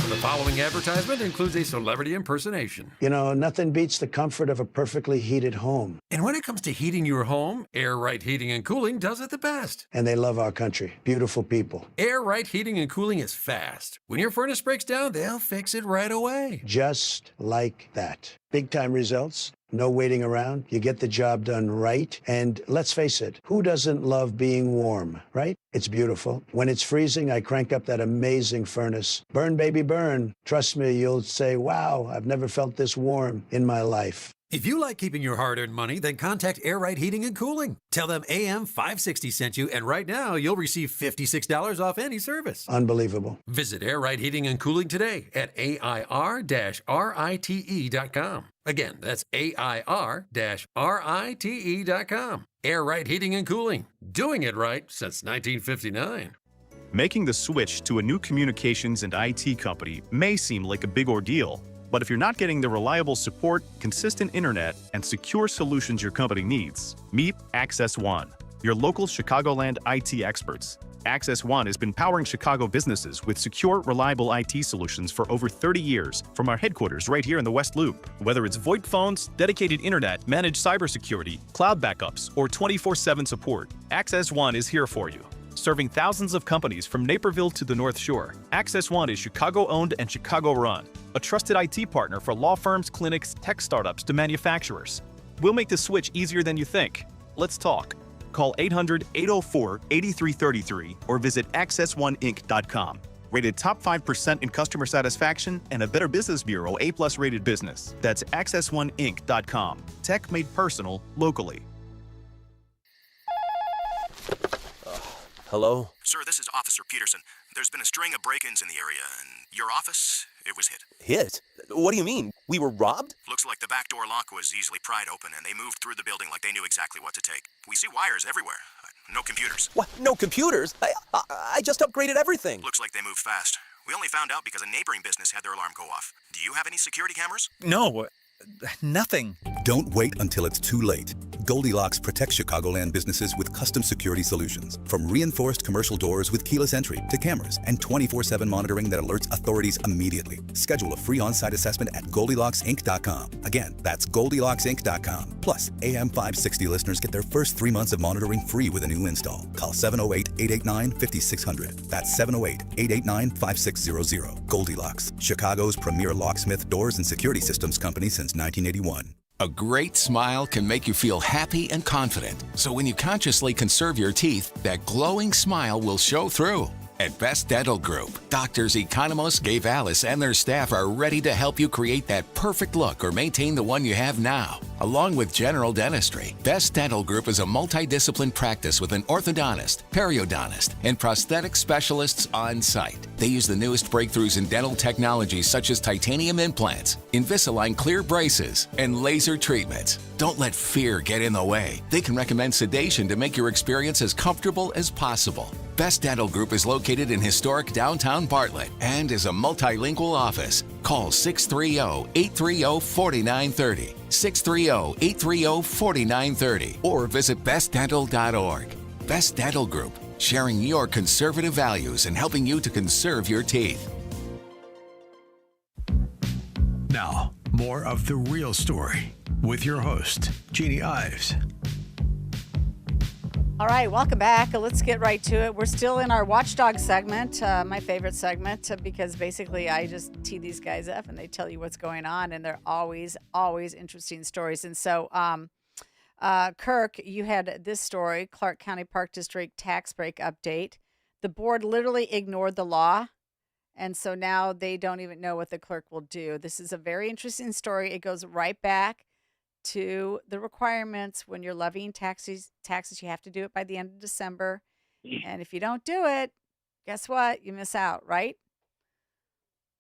The following advertisement includes a celebrity impersonation. Nothing beats the comfort of a perfectly heated home. And when it comes to heating your home, Air Right Heating and Cooling does it the best. And they love our country. Beautiful people. Air Right Heating and Cooling is fast. When your furnace breaks down, they'll fix it right away. Just like that. Big time results. No waiting around. You get the job done right. And let's face it, who doesn't love being warm, right? It's beautiful. When it's freezing, I crank up that amazing furnace. Burn, baby, burn. Trust me, you'll say, wow, I've never felt this warm in my life. If you like keeping your hard-earned money, then contact Air Right Heating and Cooling. Tell them AM 560 sent you, and right now you'll receive $56 off any service. Unbelievable. Visit Air Right Heating and Cooling today at AIR-RITE.com. Again, that's AIR-RITE.com. Air Right Heating and Cooling. Doing it right since 1959. Making the switch to a new communications and IT company may seem like a big ordeal. But if you're not getting the reliable support, consistent internet, and secure solutions your company needs, meet Access One, your local Chicagoland IT experts. Access One has been powering Chicago businesses with secure, reliable IT solutions for over 30 years from our headquarters right here in the West Loop. Whether it's VoIP phones, dedicated internet, managed cybersecurity, cloud backups, or 24/7 support, Access One is here for you. Serving thousands of companies from Naperville to the North Shore, Access One is Chicago-owned and Chicago-run, a trusted IT partner for law firms, clinics, tech startups to manufacturers. We'll make the switch easier than you think. Let's talk. Call 800-804-8333 or visit accessoneInc.com. Rated top 5% in customer satisfaction and a Better Business Bureau A+ rated business. That's accessoneInc.com. Tech made personal, locally. Hello? Sir, this is Officer Peterson. There's been a string of break-ins in the area, and your office, it was hit. Hit? What do you mean? We were robbed? Looks like the back door lock was easily pried open, and they moved through the building like they knew exactly what to take. We see wires everywhere. No computers. What? No computers? I just upgraded everything. Looks like they moved fast. We only found out because a neighboring business had their alarm go off. Do you have any security cameras? No, nothing. Don't wait until it's too late. Goldilocks protects Chicagoland businesses with custom security solutions. From reinforced commercial doors with keyless entry to cameras and 24/7 monitoring that alerts authorities immediately. Schedule a free on-site assessment at GoldilocksInc.com. Again, that's GoldilocksInc.com. Plus, AM 560 listeners get their first 3 months of monitoring free with a new install. Call 708-889-5600. That's 708-889-5600. Goldilocks, Chicago's premier locksmith, doors, and security systems company since 1981. A great smile can make you feel happy and confident. So when you consciously conserve your teeth, that glowing smile will show through. At Best Dental Group, doctors Economos, Gave Alice, and their staff are ready to help you create that perfect look or maintain the one you have now. Along with general dentistry, Best Dental Group is a multidiscipline practice with an orthodontist, periodontist, and prosthetic specialists on site. They use the newest breakthroughs in dental technology such as titanium implants, Invisalign clear braces, and laser treatments. Don't let fear get in the way. They can recommend sedation to make your experience as comfortable as possible. Best Dental Group is located in historic downtown Bartlett and is a multilingual office. Call 630-830-4930, 630-830-4930, or visit bestdental.org. Best Dental Group, sharing your conservative values and helping you to conserve your teeth. Now, more of The Real Story with your host, Jeannie Ives. All right, welcome back. Let's get right to it. We're still in our Watchdog segment, my favorite segment, because basically I just tee these guys up and they tell you what's going on, and they're always interesting stories. And so, Kirk, you had this story, Clark County Park District tax break update. The board literally ignored the law, and so now they don't even know what the clerk will do. This is a very interesting story. It goes right back to the requirements when you're levying taxes. You have to do it by the end of December. And if you don't do it, guess what? You miss out, right?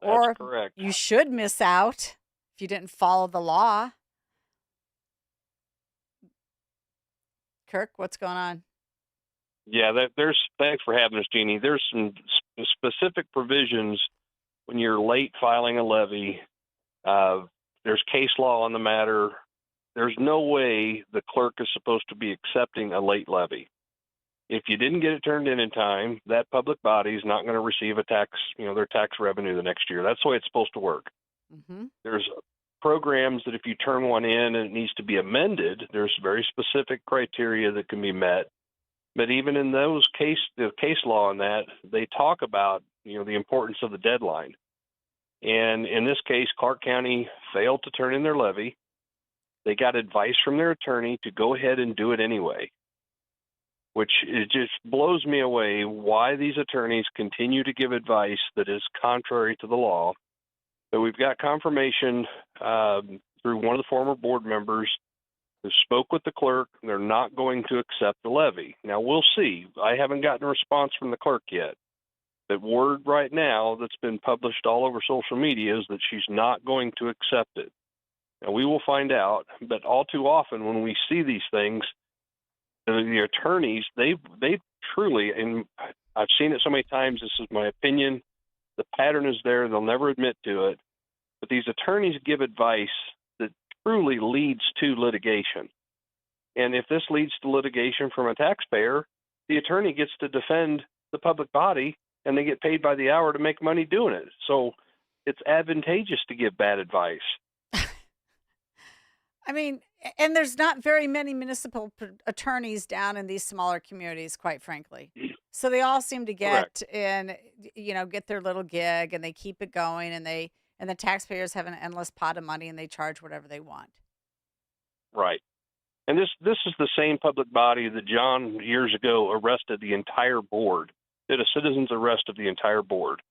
That's correct. You should miss out if you didn't follow the law. Kirk, what's going on? Yeah, thanks for having us, Jeannie. There's some specific provisions when you're late filing a levy. There's case law on the matter. There's no way the clerk is supposed to be accepting a late levy. If you didn't get it turned in time, that public body is not going to receive a tax, their tax revenue the next year. That's the way it's supposed to work. Mm-hmm. There's programs that if you turn one in and it needs to be amended, there's very specific criteria that can be met. But even in the case law on that, they talk about, the importance of the deadline. And in this case, Clark County failed to turn in their levy. They got advice from their attorney to go ahead and do it anyway, which it just blows me away why these attorneys continue to give advice that is contrary to the law. But we've got confirmation through one of the former board members who spoke with the clerk. They're not going to accept the levy. Now, we'll see. I haven't gotten a response from the clerk yet. The word right now that's been published all over social media is that she's not going to accept it. Now, we will find out, but all too often when we see these things, the attorneys, they truly, and I've seen it so many times, this is my opinion, the pattern is there, they'll never admit to it, but these attorneys give advice that truly leads to litigation. And if this leads to litigation from a taxpayer, the attorney gets to defend the public body, and they get paid by the hour to make money doing it. So it's advantageous to give bad advice. I mean, and there's not very many municipal attorneys down in these smaller communities, quite frankly. So they all seem to Correct. get in, get their little gig, and they keep it going, and the taxpayers have an endless pot of money, and they charge whatever they want. Right. And this is the same public body that John years ago arrested the entire board, did a citizen's arrest of the entire board.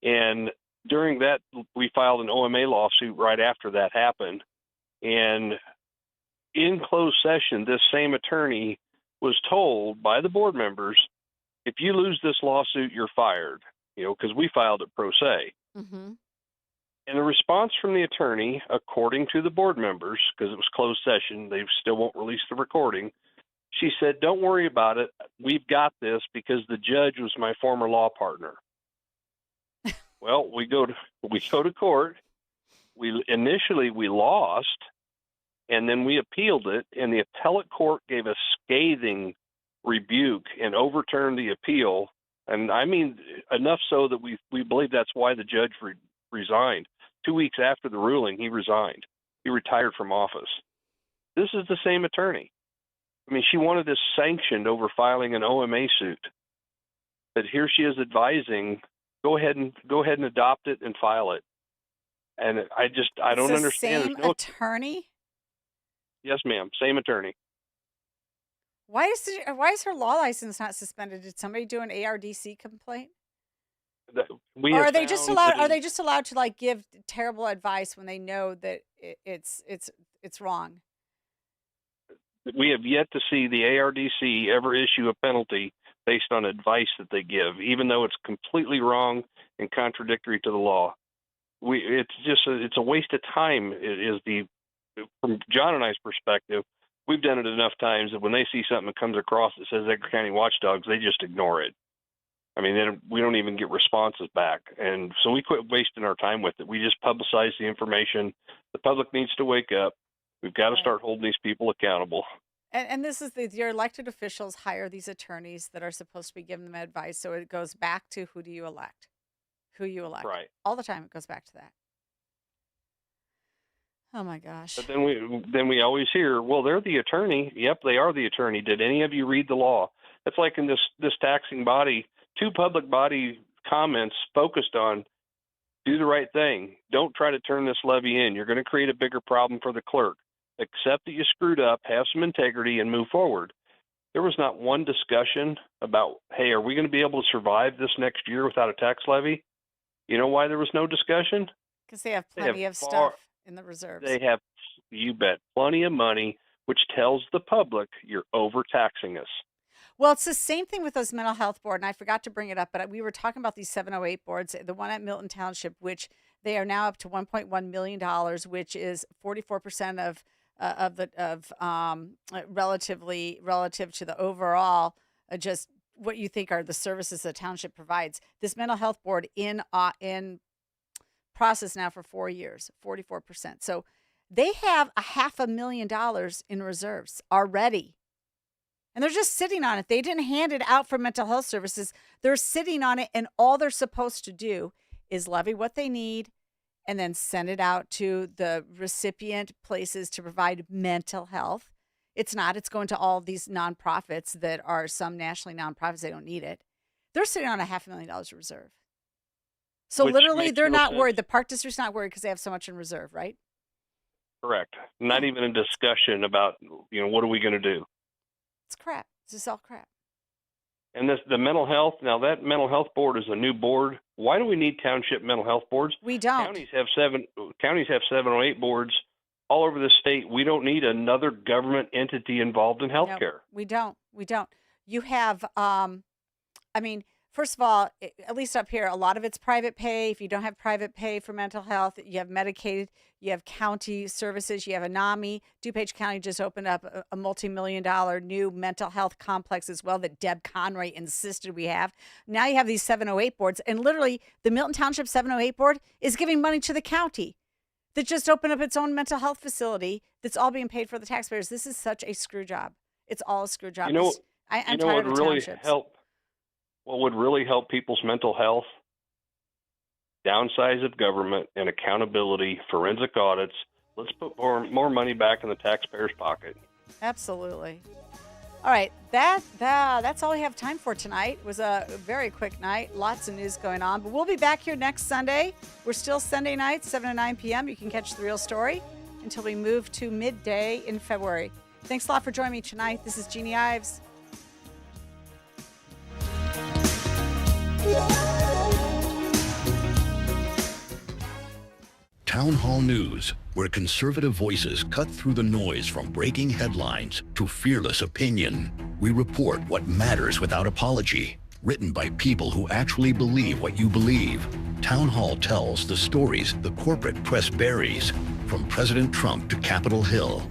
And during that, we filed an OMA lawsuit right after that happened. And in closed session, this same attorney was told by the board members, if you lose this lawsuit, you're fired, because we filed it pro se. Mm-hmm. And the response from the attorney, according to the board members, because it was closed session, they still won't release the recording, she said, don't worry about it. We've got this because the judge was my former law partner. Well, we go to court. Initially we lost, and then we appealed it, and the appellate court gave a scathing rebuke and overturned the appeal. And I mean, enough so that we believe that's why the judge resigned. 2 weeks after the ruling, he resigned. He retired from office. This is the same attorney. I mean, she wanted this sanctioned over filing an OMA suit. But here she is advising, go ahead and adopt it and file it. And I don't understand. Same attorney? Yes, ma'am. Same attorney. Why is her law license not suspended? Did somebody do an ARDC complaint? Or are they just allowed to like give terrible advice when they know that it's wrong? We have yet to see the ARDC ever issue a penalty based on advice that they give, even though it's completely wrong and contradictory to the law. It's a waste of time. From John and I's perspective, we've done it enough times that when they see something that comes across that says Edgar County Watchdogs, they just ignore it. I mean, we don't even get responses back. And so we quit wasting our time with it. We just publicize the information. The public needs to wake up. We've got to start holding these people accountable. And this is your elected officials hire these attorneys that are supposed to be giving them advice. So it goes back to who you elect. Right. All the time it goes back to that. Oh my gosh. But then we always hear, well, they're the attorney. Yep, they are the attorney. Did any of you read the law? It's like in this taxing body, 2 public body comments focused on do the right thing. Don't try to turn this levy in. You're going to create a bigger problem for the clerk. Accept that you screwed up, have some integrity, and move forward. There was not one discussion about, hey, are we going to be able to survive this next year without a tax levy? You know why there was no discussion? Because they have plenty of stuff in the reserves. They have, you bet, plenty of money, which tells the public you're overtaxing us. Well, it's the same thing with those mental health board, and I forgot to bring it up, but we were talking about these 708 boards, the one at Milton Township, which they are now up to $1.1 million, which is 44% relative to the overall, just what you think are the services the township provides. This mental health board in process now for 4 years, 44%. So they have $500,000 in reserves already. And they're just sitting on it. They didn't hand it out for mental health services. They're sitting on it, and all they're supposed to do is levy what they need and then send it out to the recipient places to provide mental health. It's going to all these nonprofits that are some nationally nonprofits. They don't need it. They're sitting on $500,000 in reserve. So literally, they're not worried. The park district's not worried because they have so much in reserve, right? Correct. Not even a discussion about, what are we going to do? It's crap. It's just all crap. And the mental health, now that mental health board is a new board. Why do we need township mental health boards? We don't. Counties have 708 boards all over the state. We don't need another government entity involved in healthcare. No, we don't. You have, first of all, at least up here, a lot of it's private pay. If you don't have private pay for mental health, you have Medicaid, you have county services, you have ANAMI. DuPage County just opened up a multi-million-dollar new mental health complex as well that Deb Conroy insisted we have. Now you have these 708 boards, and literally the Milton Township 708 board is giving money to the county that just opened up its own mental health facility that's all being paid for the taxpayers. This is such a screw job. It's all a screw job. I'm tired of townships. What would really help people's mental health? Downsize of government and accountability, forensic audits. Let's put more money back in the taxpayer's pocket. Absolutely. All right, that's all we have time for tonight. It was a very quick night. Lots of news going on. But we'll be back here next Sunday. We're still Sunday nights, 7 to 9 p.m. You can catch The Real Story until we move to midday in February. Thanks a lot for joining me tonight. This is Jeannie Ives. Town Hall News, where conservative voices cut through the noise from breaking headlines to fearless opinion. We report what matters without apology. Written by people who actually believe what you believe. Town Hall tells the stories the corporate press buries, from President Trump to Capitol Hill.